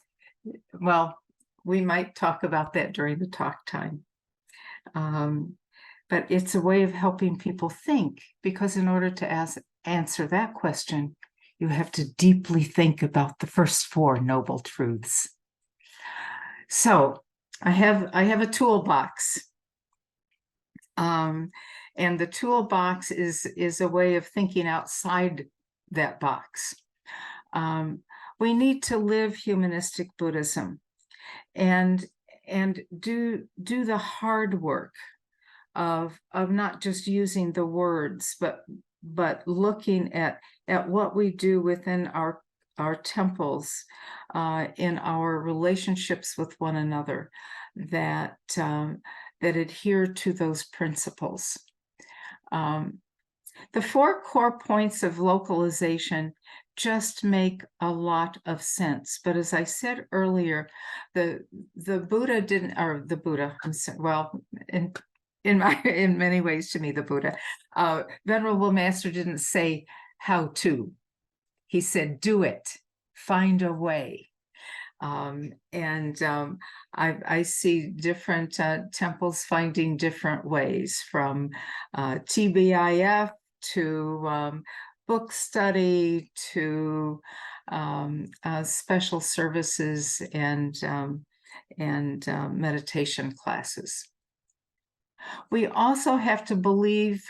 well, we might talk about that during the talk time. But it's a way of helping people think, because in order to answer that question, you have to deeply think about the first four noble truths. So I have a toolbox, and the toolbox is a way of thinking outside that box. We need to live humanistic Buddhism, and do the hard work of not just using the words, but looking at what we do within our temples, in our relationships with one another, that adhere to those principles. The four core points of localization just make a lot of sense. But as I said earlier, the Buddha didn't, or the Buddha, well, in many ways to me, the Buddha, Venerable Master didn't say how to. He said, do it, find a way. I see different temples finding different ways, from TBIF to book study to special services and meditation classes. We also have to believe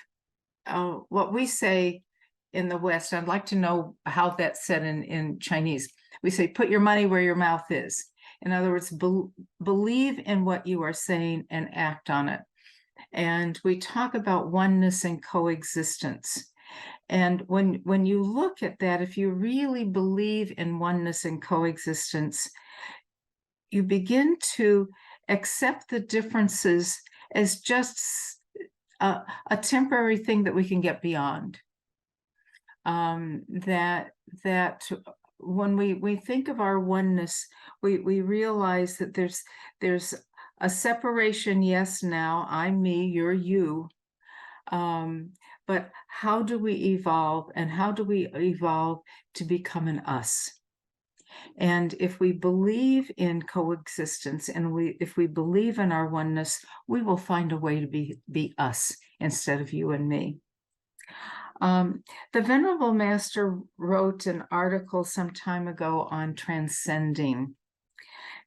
what we say in the West. I'd like to know how that's said in Chinese. We say, put your money where your mouth is. In other words, believe in what you are saying and act on it. And we talk about oneness and coexistence. And when you look at that, if you really believe in oneness and coexistence, you begin to accept the differences as just a temporary thing that we can get beyond. That when we think of our oneness, we realize that there's a separation. Yes, now I'm me, you're you. But how do we evolve, and how do we evolve to become an us? And if we believe in coexistence, and if we believe in our oneness, we will find a way to be us instead of you and me. The Venerable Master wrote an article some time ago on transcending.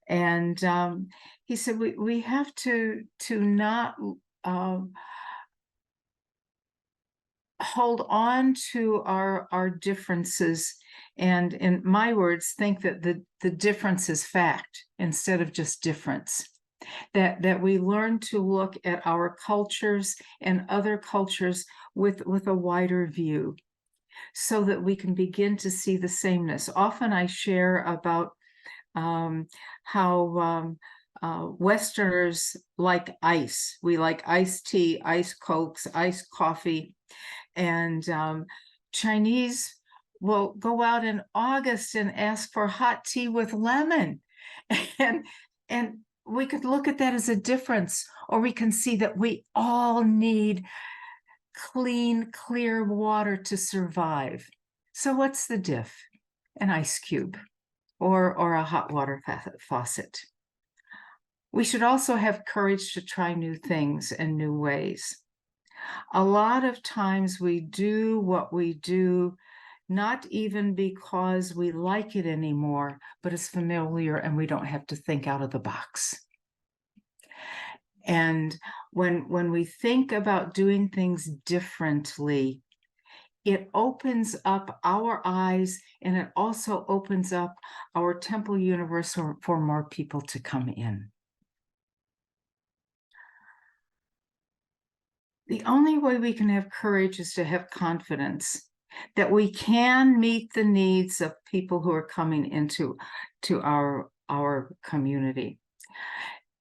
And he said, we have to not hold on to our differences, and in my words, think that the difference is fact instead of just difference. That we learn to look at our cultures and other cultures with a wider view, so that we can begin to see the sameness. Often I share about how Westerners like ice. We like iced tea, iced Cokes, iced coffee. And Chinese will go out in August and ask for hot tea with lemon. And we could look at that as a difference, or we can see that we all need clean, clear water to survive. So what's the diff? An ice cube or a hot water faucet. We should also have courage to try new things and new ways. A lot of times we do what we do, not even because we like it anymore, but it's familiar and we don't have to think out of the box. And when we think about doing things differently, it opens up our eyes, and it also opens up our temple universe for more people to come in. The only way we can have courage is to have confidence that we can meet the needs of people who are coming into our community.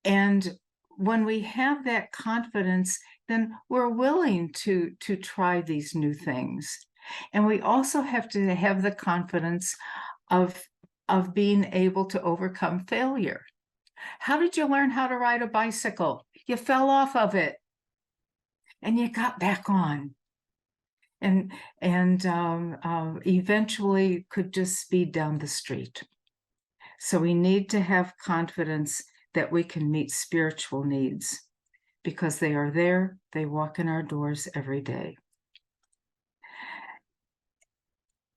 And when we have that confidence, then we're willing to try these new things. And we also have to have the confidence of being able to overcome failure. How did you learn how to ride a bicycle? You fell off of it and you got back on. And eventually could just speed down the street. So we need to have confidence that we can meet spiritual needs, because they are there, they walk in our doors every day.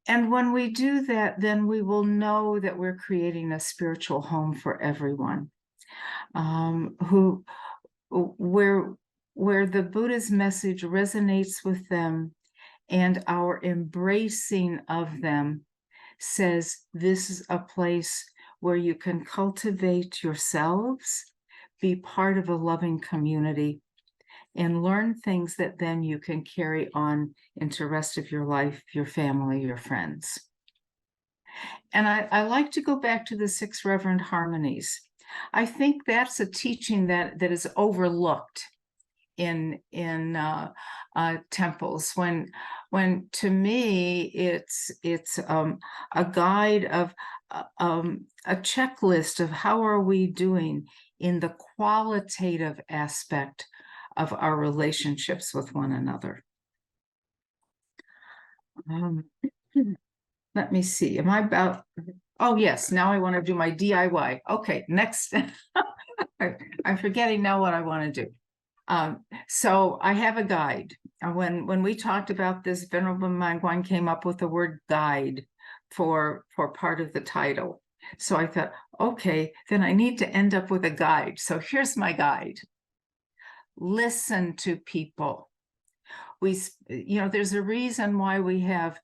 And when we do that, then we will know that we're creating a spiritual home for everyone, where the Buddha's message resonates with them, and our embracing of them says this is a place where you can cultivate yourselves, be part of a loving community, and learn things that then you can carry on into the rest of your life, your family, your friends. And I like to go back to the 6 Reverend Harmonies. I think that's a teaching that is overlooked in temples, when to me it's a guide of a checklist of how are we doing in the qualitative aspect of our relationships with one another. Let me see, am I about, oh yes, now I want to do my DIY. Okay, next. I'm forgetting now what I want to do. So I have a guide. When we talked about this, Venerable Mangwan came up with the word guide for part of the title. So I thought, okay, then I need to end up with a guide. So here's my guide. Listen to people. There's a reason why we have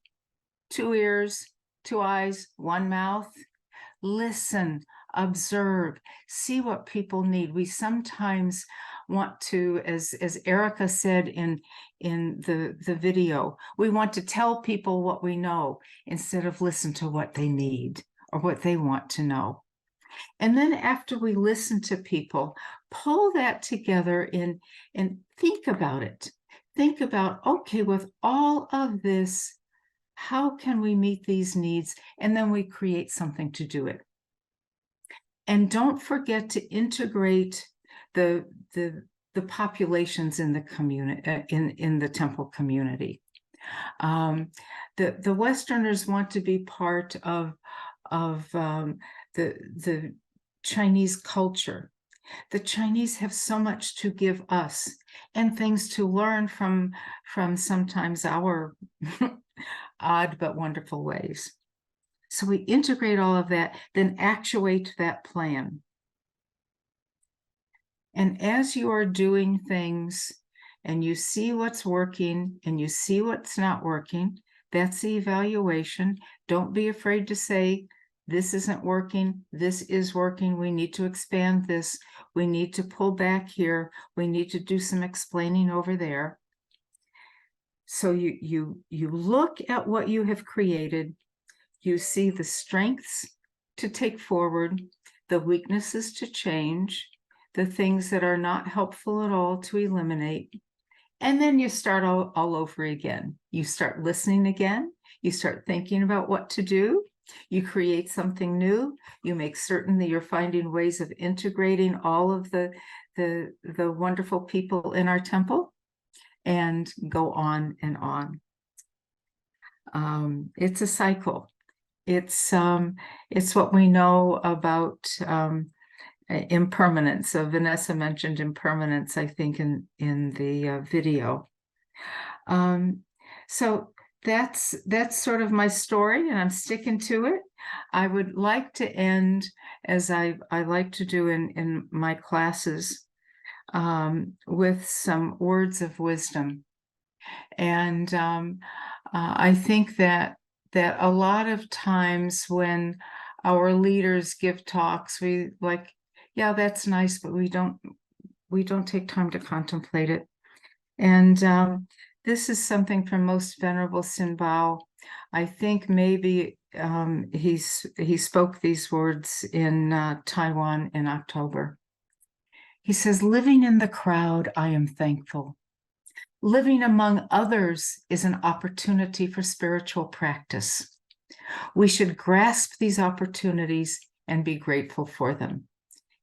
2 ears, 2 eyes, 1 mouth. Listen, observe, see what people need. We sometimes want to, as Erica said in the video, we want to tell people what we know instead of listen to what they need or what they want to know. And then after we listen to people, pull that together and think about it. Think about, okay, with all of this, how can we meet these needs? And then we create something to do it. And don't forget to integrate the populations in the community, in the temple community. The Westerners want to be part of the Chinese culture. The Chinese have so much to give us and things to learn from sometimes our odd but wonderful ways. So we integrate all of that, then actuate that plan. And as you are doing things and you see what's working and you see what's not working, that's the evaluation. Don't be afraid to say, this isn't working, this is working, we need to expand this, we need to pull back here, we need to do some explaining over there. So you look at what you have created, you see the strengths to take forward, the weaknesses to change, the things that are not helpful at all to eliminate. And then you start all over again. You start listening again. You start thinking about what to do. You create something new. You make certain that you're finding ways of integrating all of the wonderful people in our temple, and go on and on. It's a cycle. It's what we know about impermanence. Vanessa mentioned impermanence, I think, in the video. So that's sort of my story, and I'm sticking to it. I would like to end, as I like to do in my classes, with some words of wisdom. And I think that a lot of times when our leaders give talks, we like, yeah, that's nice, but we don't take time to contemplate it. And this is something from Most Venerable Sinbao. I think maybe he spoke these words in Taiwan in October. He says, living in the crowd, I am thankful. Living among others is an opportunity for spiritual practice. We should grasp these opportunities and be grateful for them.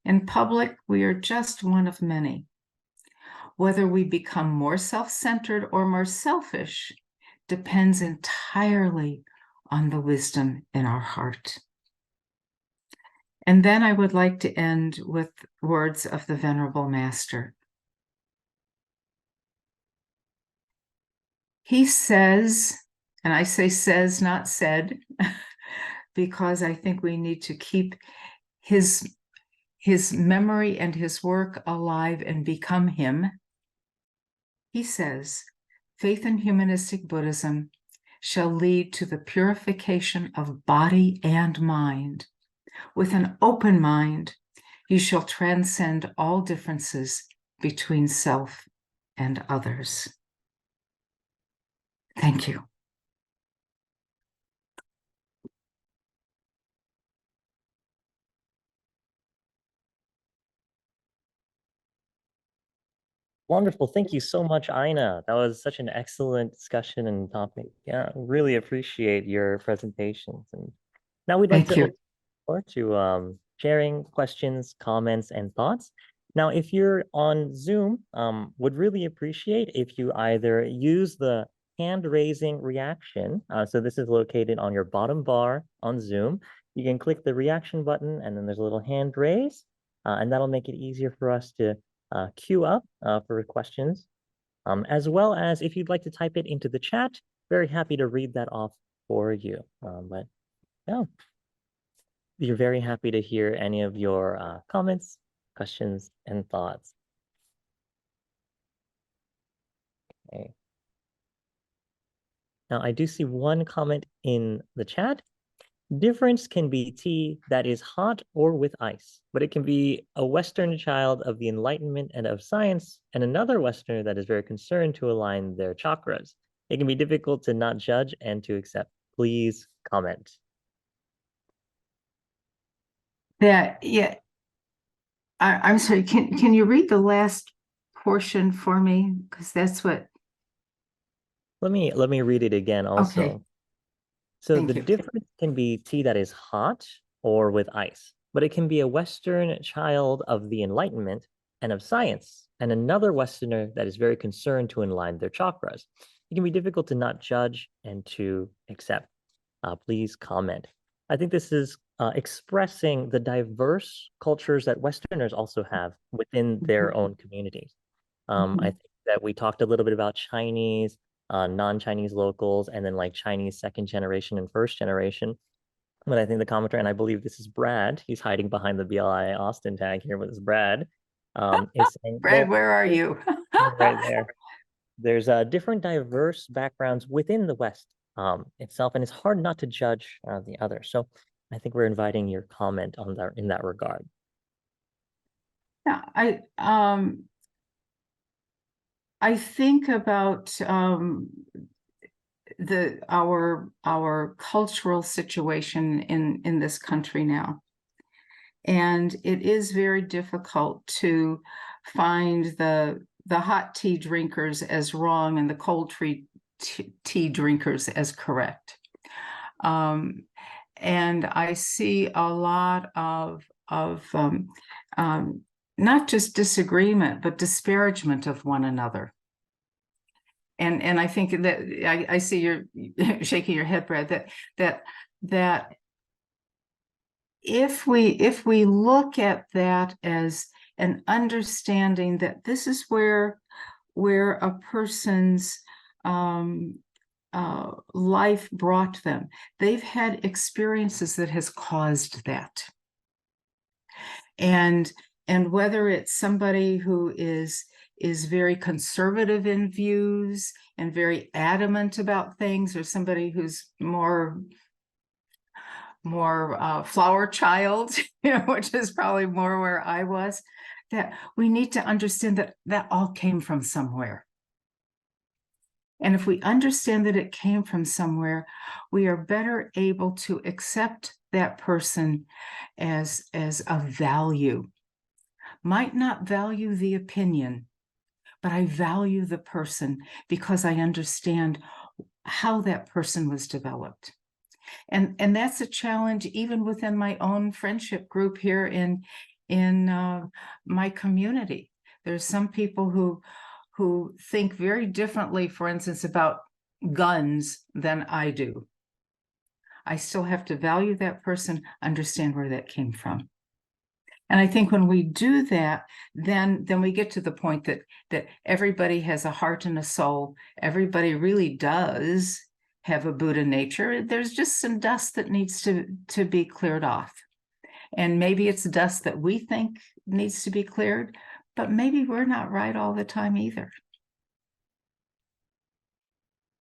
In public, we are just one of many. Whether we become more self-centered or more selfish depends entirely on the wisdom in our heart. And then I would like to end with words of the Venerable Master. He says, and I say says, not said, because I think we need to keep his memory and his work alive and become him. He says, faith in humanistic Buddhism shall lead to the purification of body and mind. With an open mind, you shall transcend all differences between self and others. Thank you. Wonderful. Thank you so much, Aina. That was such an excellent discussion and topic. Yeah, really appreciate your presentations. And now we'd like to open the floor to sharing questions, comments, and thoughts. Now, if you're on Zoom, would really appreciate if you either use the hand raising reaction. So this is located on your bottom bar on Zoom. You can click the reaction button, and then there's a little hand raise, and that'll make it easier for us to queue up for questions, as well as if you'd like to type it into the chat, very happy to read that off for you. But yeah, you're very happy to hear any of your comments, questions, and thoughts. Okay. Now I do see one comment in the chat. Difference can be tea that is hot or with ice, but it can be a Western child of the Enlightenment and of science, and another Westerner that is very concerned to align their chakras. It can be difficult to not judge and to accept. Please comment. Yeah. I'm sorry, can you read the last portion for me? Because that's what... Let me read it again also. Okay. So Thank the you. difference can be tea that is hot or with ice, but it can be a Western child of the Enlightenment and of science, and another Westerner that is very concerned to align their chakras. It can be difficult to not judge and to accept. Please comment. I think this is expressing the diverse cultures that Westerners also have within their own communities. I think that we talked a little bit about Chinese, non-Chinese locals, and then like Chinese second generation and first generation. But I think the commenter, and I believe this is Brad, he's hiding behind the BLIA Austin tag here, but it's Brad. is saying, Brad, well, where are you? right there. There's different diverse backgrounds within the West itself, and it's hard not to judge the other. So I think we're inviting your comment on that in that regard. Yeah, I think about our cultural situation in this country now. And it is very difficult to find the hot tea drinkers as wrong and the cold tea drinkers as correct. And I see a lot of not just disagreement, but disparagement of one another. And I think that I see you're shaking your head, Brad, that if we look at that as an understanding that this is where a person's life brought them, they've had experiences that has caused that. And whether it's somebody who is very conservative in views and very adamant about things, or somebody who's more flower child, which is probably more where I was, that we need to understand that all came from somewhere. And if we understand that it came from somewhere, we are better able to accept that person as of value. Might not value the opinion, but I value the person because I understand how that person was developed. And that's a challenge even within my own friendship group here in my community. There's some people who think very differently, for instance, about guns than I do. I still have to value that person, understand where that came from. And I think when we do that, then we get to the point that everybody has a heart and a soul. Everybody really does have a Buddha nature. There's just some dust that needs to be cleared off. And maybe it's dust that we think needs to be cleared, but maybe we're not right all the time either.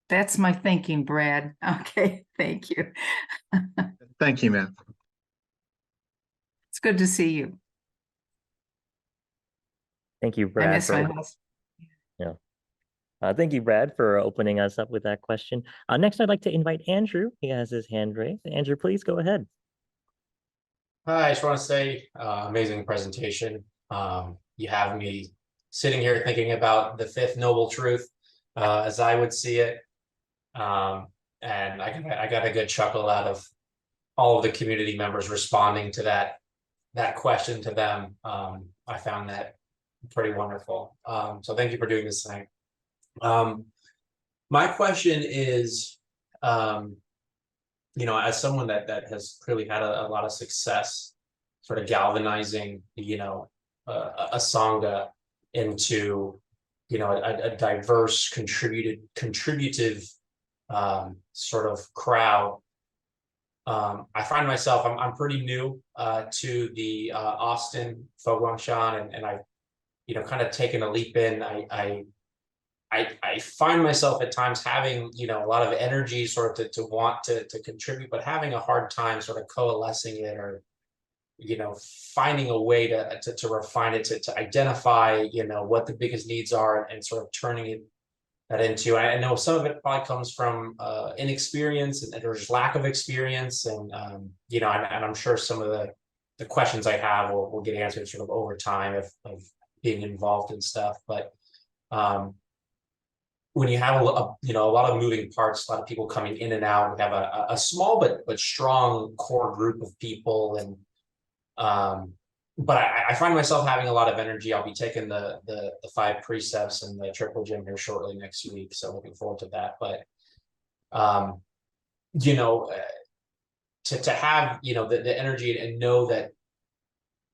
That's my thinking, Brad. Okay, thank you. Thank you, ma'am. It's good to see you. Thank you, Brad. I miss my house. Yeah. Thank you, Brad, for opening us up with that question. Next, I'd like to invite Andrew. He has his hand raised. Andrew, please go ahead. Hi, I just want to say, amazing presentation. You have me sitting here thinking about the fifth noble truth, as I would see it. And I got a good chuckle out of all of the community members responding to that question to them. I found that pretty wonderful. So thank you for doing this tonight. My question is, as someone that has clearly had a lot of success sort of galvanizing, a Sangha into, a diverse, contributive sort of crowd. I find myself, I'm pretty new to the Austin Foguangshan, and I've, kind of taken a leap in. I find myself at times having, a lot of energy sort of to want to contribute, but having a hard time sort of coalescing it, or, finding a way to refine it, to identify, what the biggest needs are, and sort of turning that into. I know some of it probably comes from inexperience, and there's lack of experience, and and I'm sure some of the questions I have will get answered sort of over time of being involved in stuff. But when you have a lot of moving parts, a lot of people coming in and out, we have a small but strong core group of people, and but I find myself having a lot of energy. I'll be taking the 5 precepts and the triple gym here shortly next week, so looking forward to that. But to have the energy and know that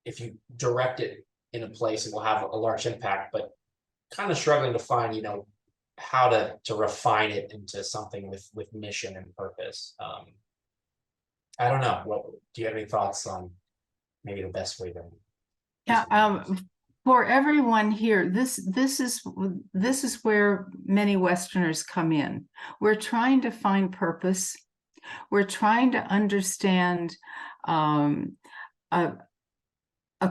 if you direct it in a place, it will have a large impact, but kind of struggling to find how to refine it into something with mission and purpose. I don't know. Do you have any thoughts on maybe the best way to? Yeah. for everyone here, this is where many Westerners come in. We're trying to find purpose. We're trying to understand a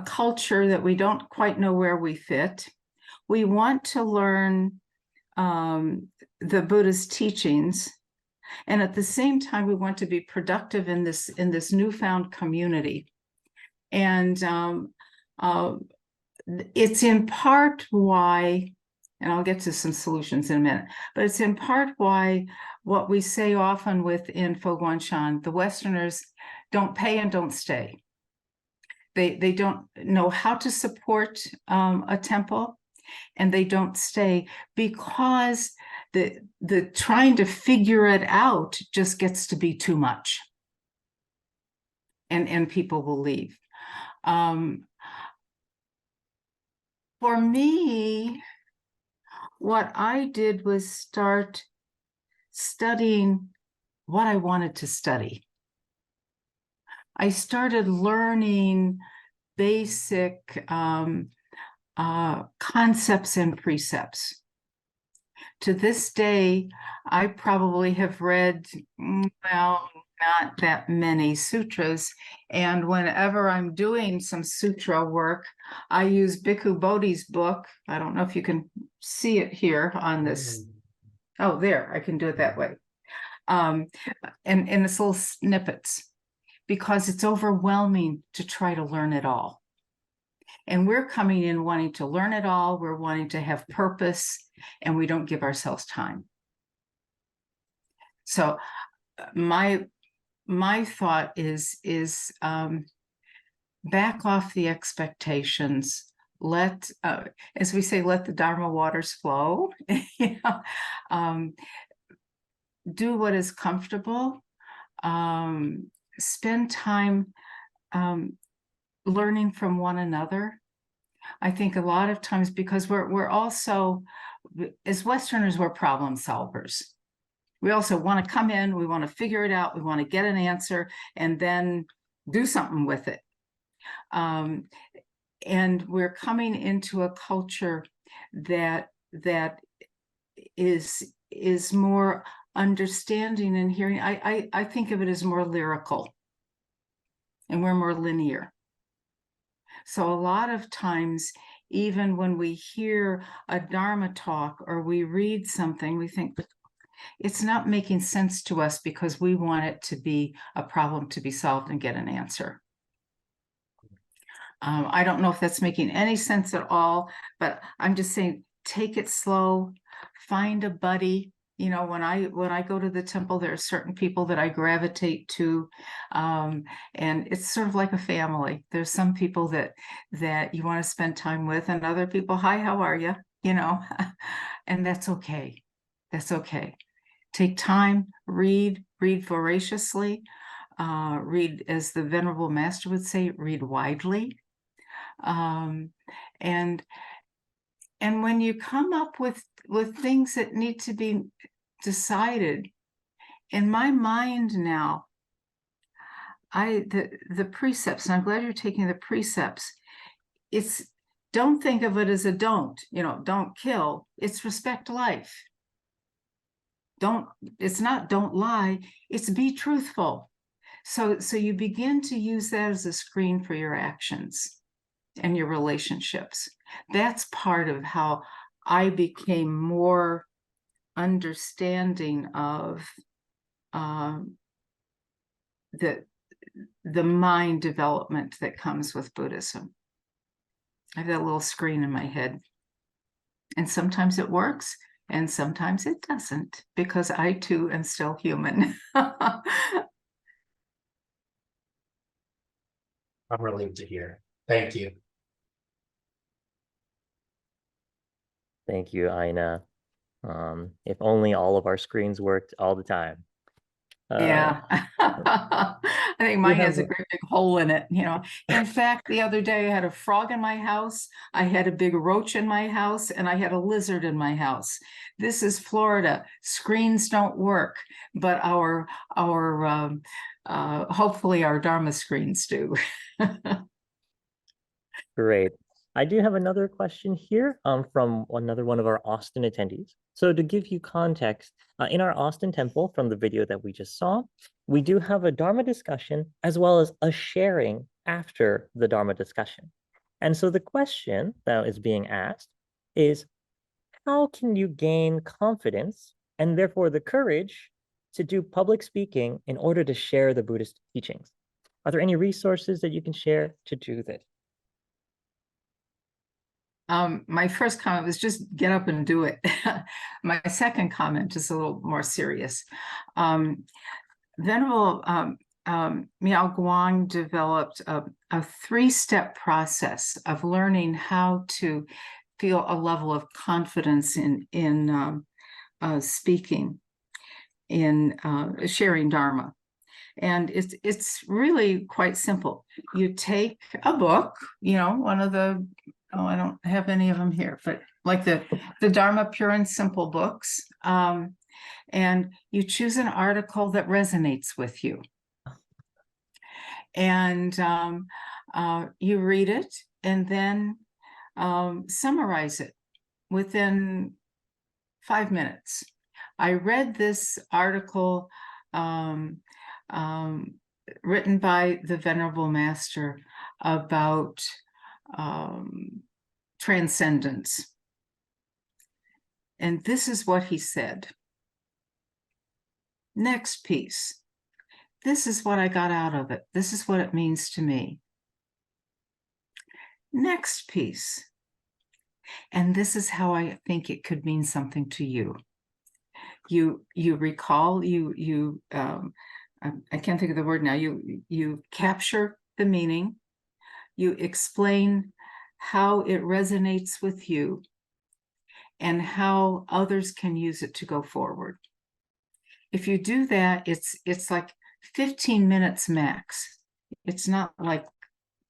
culture that we don't quite know where we fit. We want to learn the Buddhist teachings, and at the same time, we want to be productive in this newfound community. And it's in part why, and I'll get to some solutions in a minute, but it's in part why what we say often within Fo Guangshan, the Westerners don't pay and don't stay. They don't know how to support a temple, and they don't stay because the trying to figure it out just gets to be too much, and people will leave. For me, what I did was start studying what I wanted to study. I started learning basic concepts and precepts. To this day, I probably have read, well, not that many sutras. And whenever I'm doing some sutra work, I use Bhikkhu Bodhi's book. I don't know if you can see it here on this. Oh, there, I can do it that way. And it's little snippets, because it's overwhelming to try to learn it all. And we're coming in wanting to learn it all. We're wanting to have purpose, and we don't give ourselves time. So my thought is back off the expectations. Let, as we say, let the Dharma waters flow. You know, do what is comfortable. Spend time learning from one another. I think a lot of times, because we're also, as Westerners, we're problem solvers. We also want to come in, we want to figure it out, we want to get an answer, and then do something with it. And we're coming into a culture that is more understanding and hearing. I think of it as more lyrical, and we're more linear. So a lot of times, even when we hear a Dharma talk or we read something, we think it's not making sense to us because we want it to be a problem to be solved and get an answer. I don't know if that's making any sense at all, but I'm just saying, take it slow, find a buddy. You know, when I go to the temple, there are certain people that I gravitate to, and it's sort of like a family. There's some people that you want to spend time with, and other people, hi, how are you? You know, and that's okay. That's okay. Take time, read voraciously, read, as the Venerable Master would say, read widely. And when you come up with things that need to be decided, in my mind now, the precepts, and I'm glad you're taking the precepts, it's, don't think of it as a don't kill, it's respect life. It's not don't lie, it's be truthful. So you begin to use that as a screen for your actions and your relationships. That's part of how I became more understanding of the mind development that comes with Buddhism. I have that little screen in my head, and sometimes it works and sometimes it doesn't, because I too am still human. I'm relieved to hear. Thank you. Thank you, Aina. If only all of our screens worked all the time. Yeah, I think mine has a great big hole in it, you know. In fact, the other day I had a frog in my house, I had a big roach in my house, and I had a lizard in my house. This is Florida. Screens don't work, but our hopefully our Dharma screens do. Great. I do have another question here from another one of our Austin attendees. So to give you context, in our Austin temple from the video that we just saw, we do have a Dharma discussion as well as a sharing after the Dharma discussion. And so the question that is being asked is, how can you gain confidence and therefore the courage to do public speaking in order to share the Buddhist teachings? Are there any resources that you can share to do this? My first comment was just get up and do it. My second comment is a little more serious. Venerable Miao Guang developed a three-step process of learning how to feel a level of confidence in speaking, in sharing Dharma. And it's really quite simple. You take a book, you know, one of the, oh, I don't have any of them here, but like the Dharma Pure and Simple books, and you choose an article that resonates with you. And you read it and then summarize it within 5 minutes. I read this article written by the Venerable Master about transcendence. And this is what he said. Next piece. This is what I got out of it. This is what it means to me. Next piece. And this is how I think it could mean something to you. You recall, I can't think of the word now. You capture the meaning. You explain how it resonates with you and how others can use it to go forward. If you do that, it's like 15 minutes max. It's not like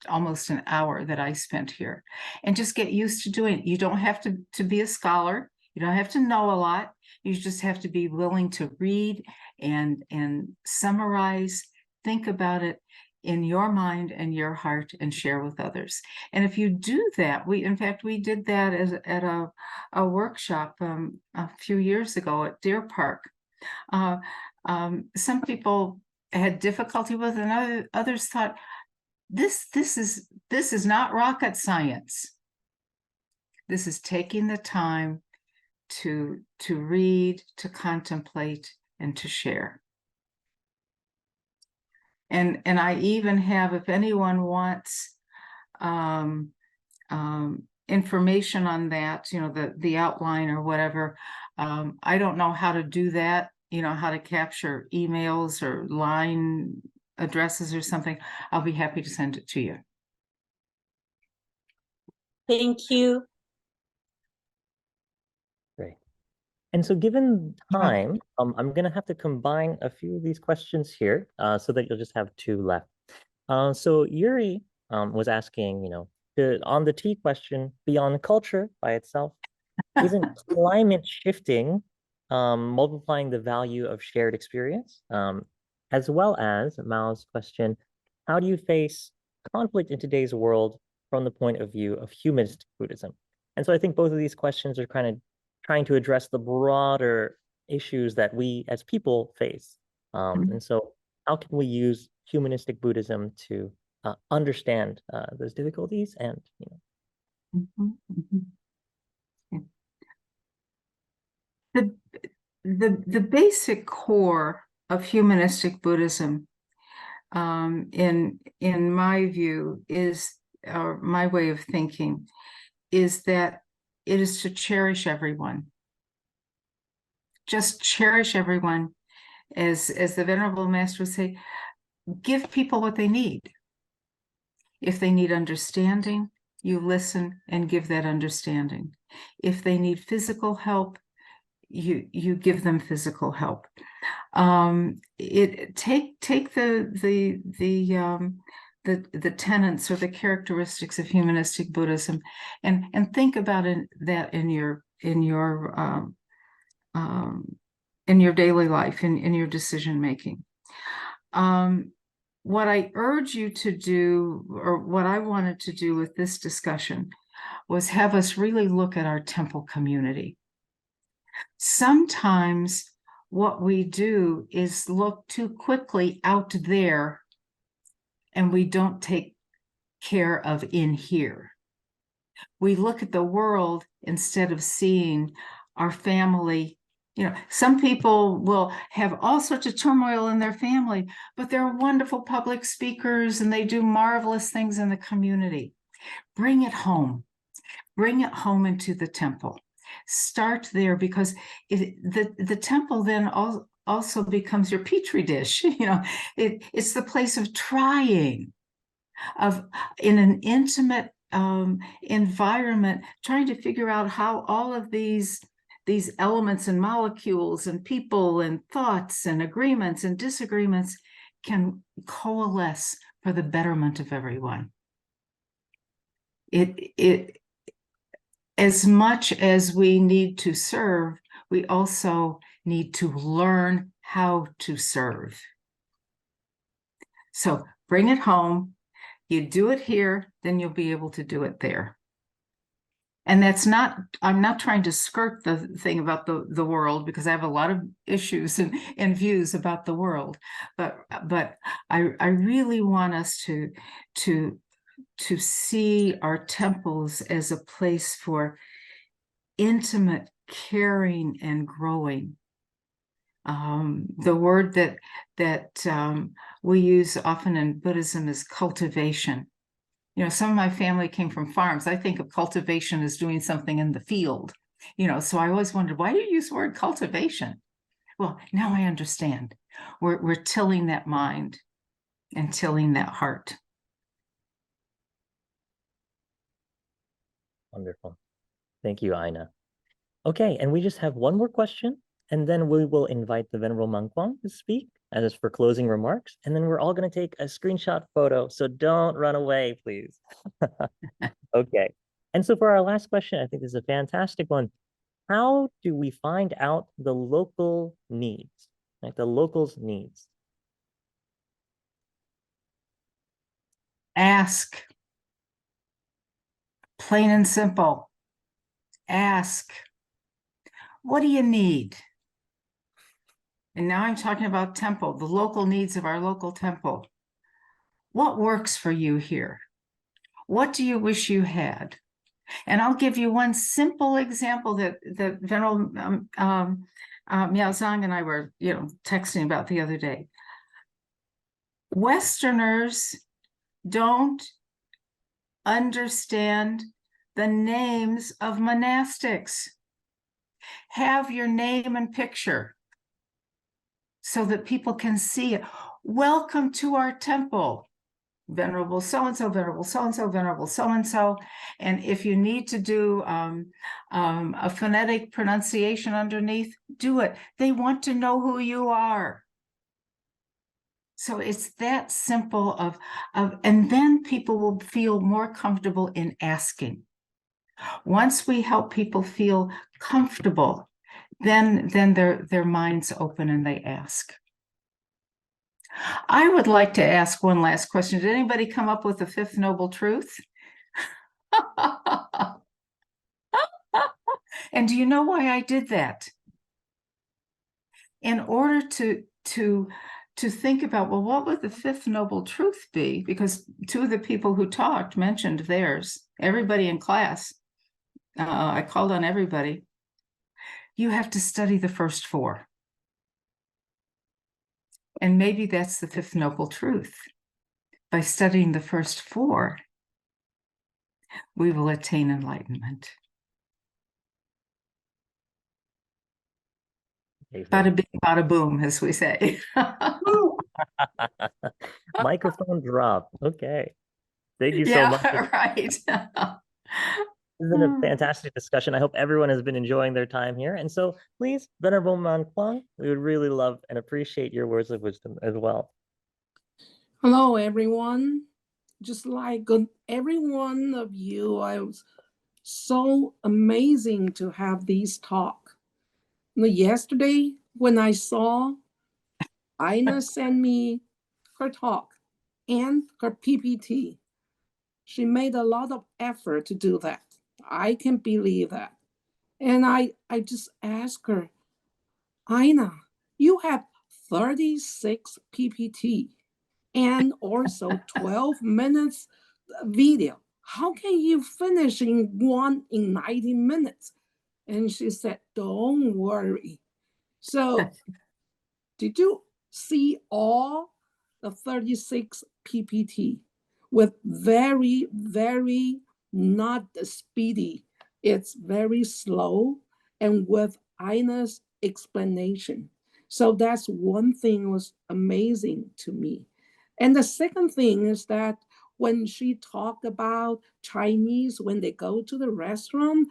almost an hour that I spent here. And just get used to doing it. You don't have to be a scholar. You don't have to know a lot. You just have to be willing to read and summarize, think about it in your mind and your heart and share with others. And if you do that, in fact, we did that at a workshop a few years ago at Deer Park. Some people had difficulty with it, and others thought, this is not rocket science. This is taking the time to read, to contemplate, and to share. And I even have, if anyone wants information on that, you know, the outline or whatever, I don't know how to do that, you know, how to capture emails or line addresses or something. I'll be happy to send it to you. Thank you. Great. And so given time, I'm going to have to combine a few of these questions here so that you'll just have two left. So Yuri was asking, you know, on the T question, beyond culture by itself, isn't climate shifting multiplying the value of shared experience? As well as Mao's question, how do you face conflict in today's world from the point of view of humanist Buddhism? And so I think both of these questions are kind of trying to address the broader issues that we as people face. And so how can we use humanistic Buddhism to understand those difficulties and, you know. The basic core of humanistic Buddhism, in my view, is, or my way of thinking, is that it is to cherish everyone. Just cherish everyone. As the Venerable Master would say, give people what they need. If they need understanding, you listen and give that understanding. If they need physical help, you give them physical help. Take the tenets or the characteristics of humanistic Buddhism and think about that in your daily life, in your decision making. What I urge you to do, or what I wanted to do with this discussion, was have us really look at our temple community. Sometimes what we do is look too quickly out there and we don't take care of in here. We look at the world instead of seeing our family. You know, some people will have all sorts of turmoil in their family, but they're wonderful public speakers and they do marvelous things in the community. Bring it home. Bring it home into the temple. Start there, because the temple then also becomes your petri dish. You know, it's the place of trying, of in an intimate environment, trying to figure out how all of these elements and molecules and people and thoughts and agreements and disagreements can coalesce for the betterment of everyone. As much as we need to serve, we also need to learn how to serve. So bring it home. You do it here, then you'll be able to do it there. And that's not, I'm not trying to skirt the thing about the world, because I have a lot of issues and views about the world. But I really want us to see our temples as a place for intimate caring and growing. The word that we use often in Buddhism is cultivation. You know, some of my family came from farms. I think of cultivation as doing something in the field, you know, so I always wondered, why do you use the word cultivation? Well, now I understand. We're tilling that mind and tilling that heart. Wonderful. Thank you, Aina. Okay, and we just have one more question, and then we will invite the Venerable Mankwang to speak as for closing remarks, and then we're all going to take a screenshot photo, so don't run away, please. Okay, and so for our last question, I think this is a fantastic one. How do we find out the local needs, like the locals' needs? Ask. Plain and simple. Ask. What do you need? And now I'm talking about temple, the local needs of our local temple. What works for you here? What do you wish you had? And I'll give you one simple example that Venerable Miao Zhang and I were, you know, texting about the other day. Westerners don't understand the names of monastics. Have your name and picture so that people can see it. Welcome to our temple, Venerable so-and-so, Venerable so-and-so, Venerable so-and-so. And if you need to do a phonetic pronunciation underneath, do it. They want to know who you are. So it's that simple and then people will feel more comfortable in asking. Once we help people feel comfortable, then their minds open and they ask. I would like to ask one last question. Did anybody come up with the fifth noble truth? And do you know why I did that? In order to think about, well, what would the fifth noble truth be? Because two of the people who talked mentioned theirs. Everybody in class, I called on everybody. You have to study the first four. And maybe that's the fifth noble truth. By studying the first four, we will attain enlightenment. Bada bing, bada boom, as we say. Microphone drop. Okay. Thank you so much. Right. This has been a fantastic discussion. I hope everyone has been enjoying their time here. And so please, Venerable Mankwang, we would really love and appreciate your words of wisdom as well. Hello, everyone. Just like every one of you, I was so amazing to have these talk. Yesterday, when I saw Aina send me her talk and her PPT, she made a lot of effort to do that. I can believe that. And I just asked her, Ina, you have 36 PPT and also 12 minutes video. How can you finish in 90 minutes? And she said, don't worry. So did you see all the 36 PPT with very, very not speedy? It's very slow and with Ina's explanation. So that's one thing was amazing to me. And the second thing is that when she talked about Chinese, when they go to the restaurant,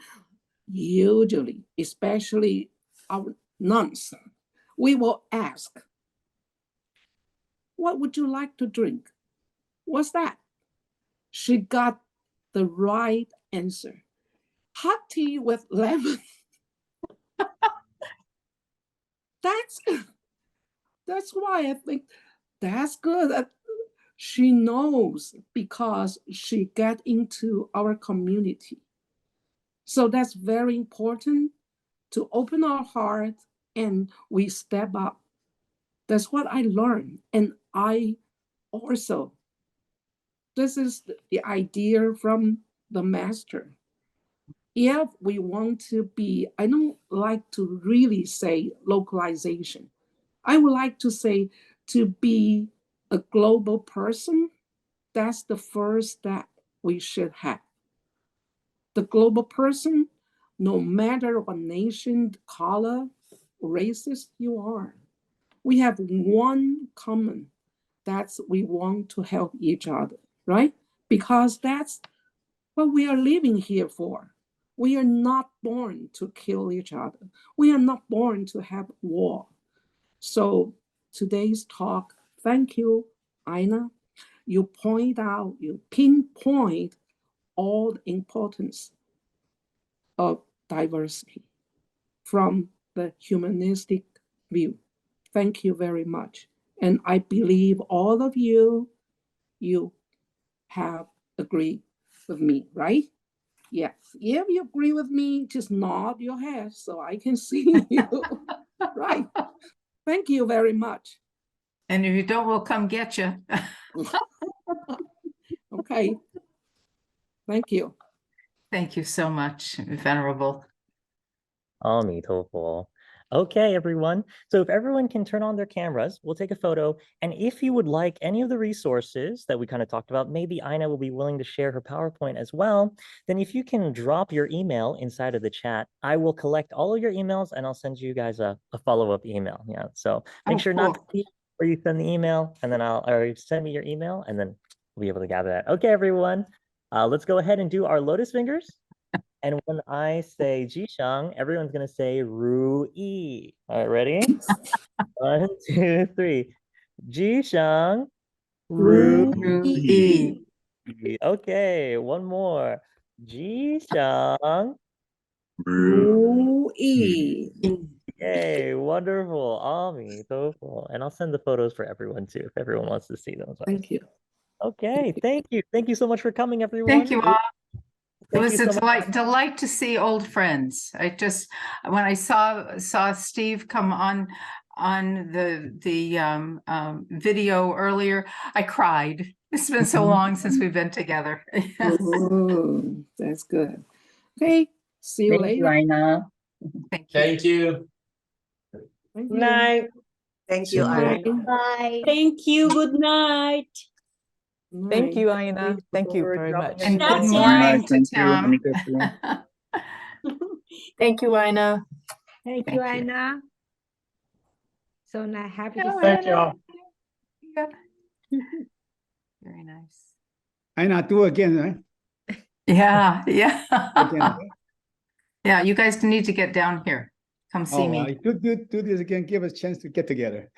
usually, especially our nuns, we will ask, what would you like to drink? What's that? She got the right answer. Hot tea with lemon. That's why I think that's good. She knows because she get into our community. So that's very important to open our heart and we step up. That's what I learned. And I also, this is the idea from the master. If we want to be, I don't like to really say localization. I would like to say to be a global person, that's the first step we should have. The global person, no matter what nation, color, racist you are, we have one common, that's we want to help each other, right? Because that's what we are living here for. We are not born to kill each other. We are not born to have war. So today's talk, thank you, Ina. You point out, you pinpoint all the importance of diversity from the humanistic view. Thank you very much. And I believe all of you have agreed with me, right? Yes. If you agree with me, just nod your head so I can see you. Right. Thank you very much. And if you don't, we'll come get you. Okay. Thank you. Thank you so much, Venerable. Amitofo. Okay, everyone. So if everyone can turn on their cameras, we'll take a photo. And if you would like any of the resources that we kind of talked about, maybe Ina will be willing to share her PowerPoint as well. Then if you can drop your email inside of the chat, I will collect all of your emails and I'll send you guys a follow-up email. Yeah. So make sure not to see where you send the email and then or send me your email and then we'll be able to gather that. Okay, everyone. Let's go ahead and do our lotus fingers. And when I say Jishang, everyone's going to say Ru-yi. All right, ready? 1, 2, 3. Jishang, Ru-yi. Okay, one more. Jishang, Ru-yi. Yay, wonderful. Amitofo. And I'll send the photos for everyone too, if everyone wants to see them. Thank you. Okay, thank you. Thank you so much for coming, everyone. Thank you all. It Thank was you a so much. delight to see old friends. I just, when I saw Steve come on the video earlier, I cried. It's been so long since we've been together. Ooh, that's good. Okay, see you later. Ina. Thank you. Thank Good you. night. Thank you, Bye. Ina. Bye. Thank you. Good night. Thank you, Ina. Thank you for very dropping much. And That's good it. morning to Thank you, Tim. Amita. Thank you, Ina. Thank Thank you, you. Ina. So not happy to Oh, see Thank you. y'all. Very nice. Ina, do again, right? Yeah, Again, yeah. okay? Yeah, you guys need to get down here. Come see me. Do this again. Give us a chance to get together.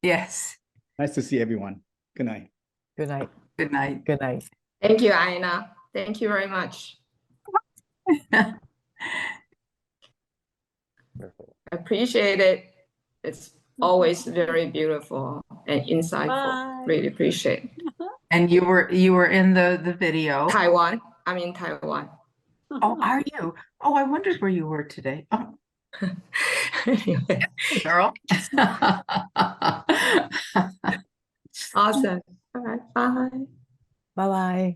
Yes. Nice to see everyone. Good night. Good night. Good night. Good night. Thank you, Ina. Thank you very much. Appreciate it. It's always very beautiful and insightful. Bye. Really appreciate. And you were in the video. Taiwan. I'm in Taiwan. Oh, are you? Oh, I wondered where you were today. Oh. Anyway. Hey, girl. Awesome. All right. Bye. Bye-bye.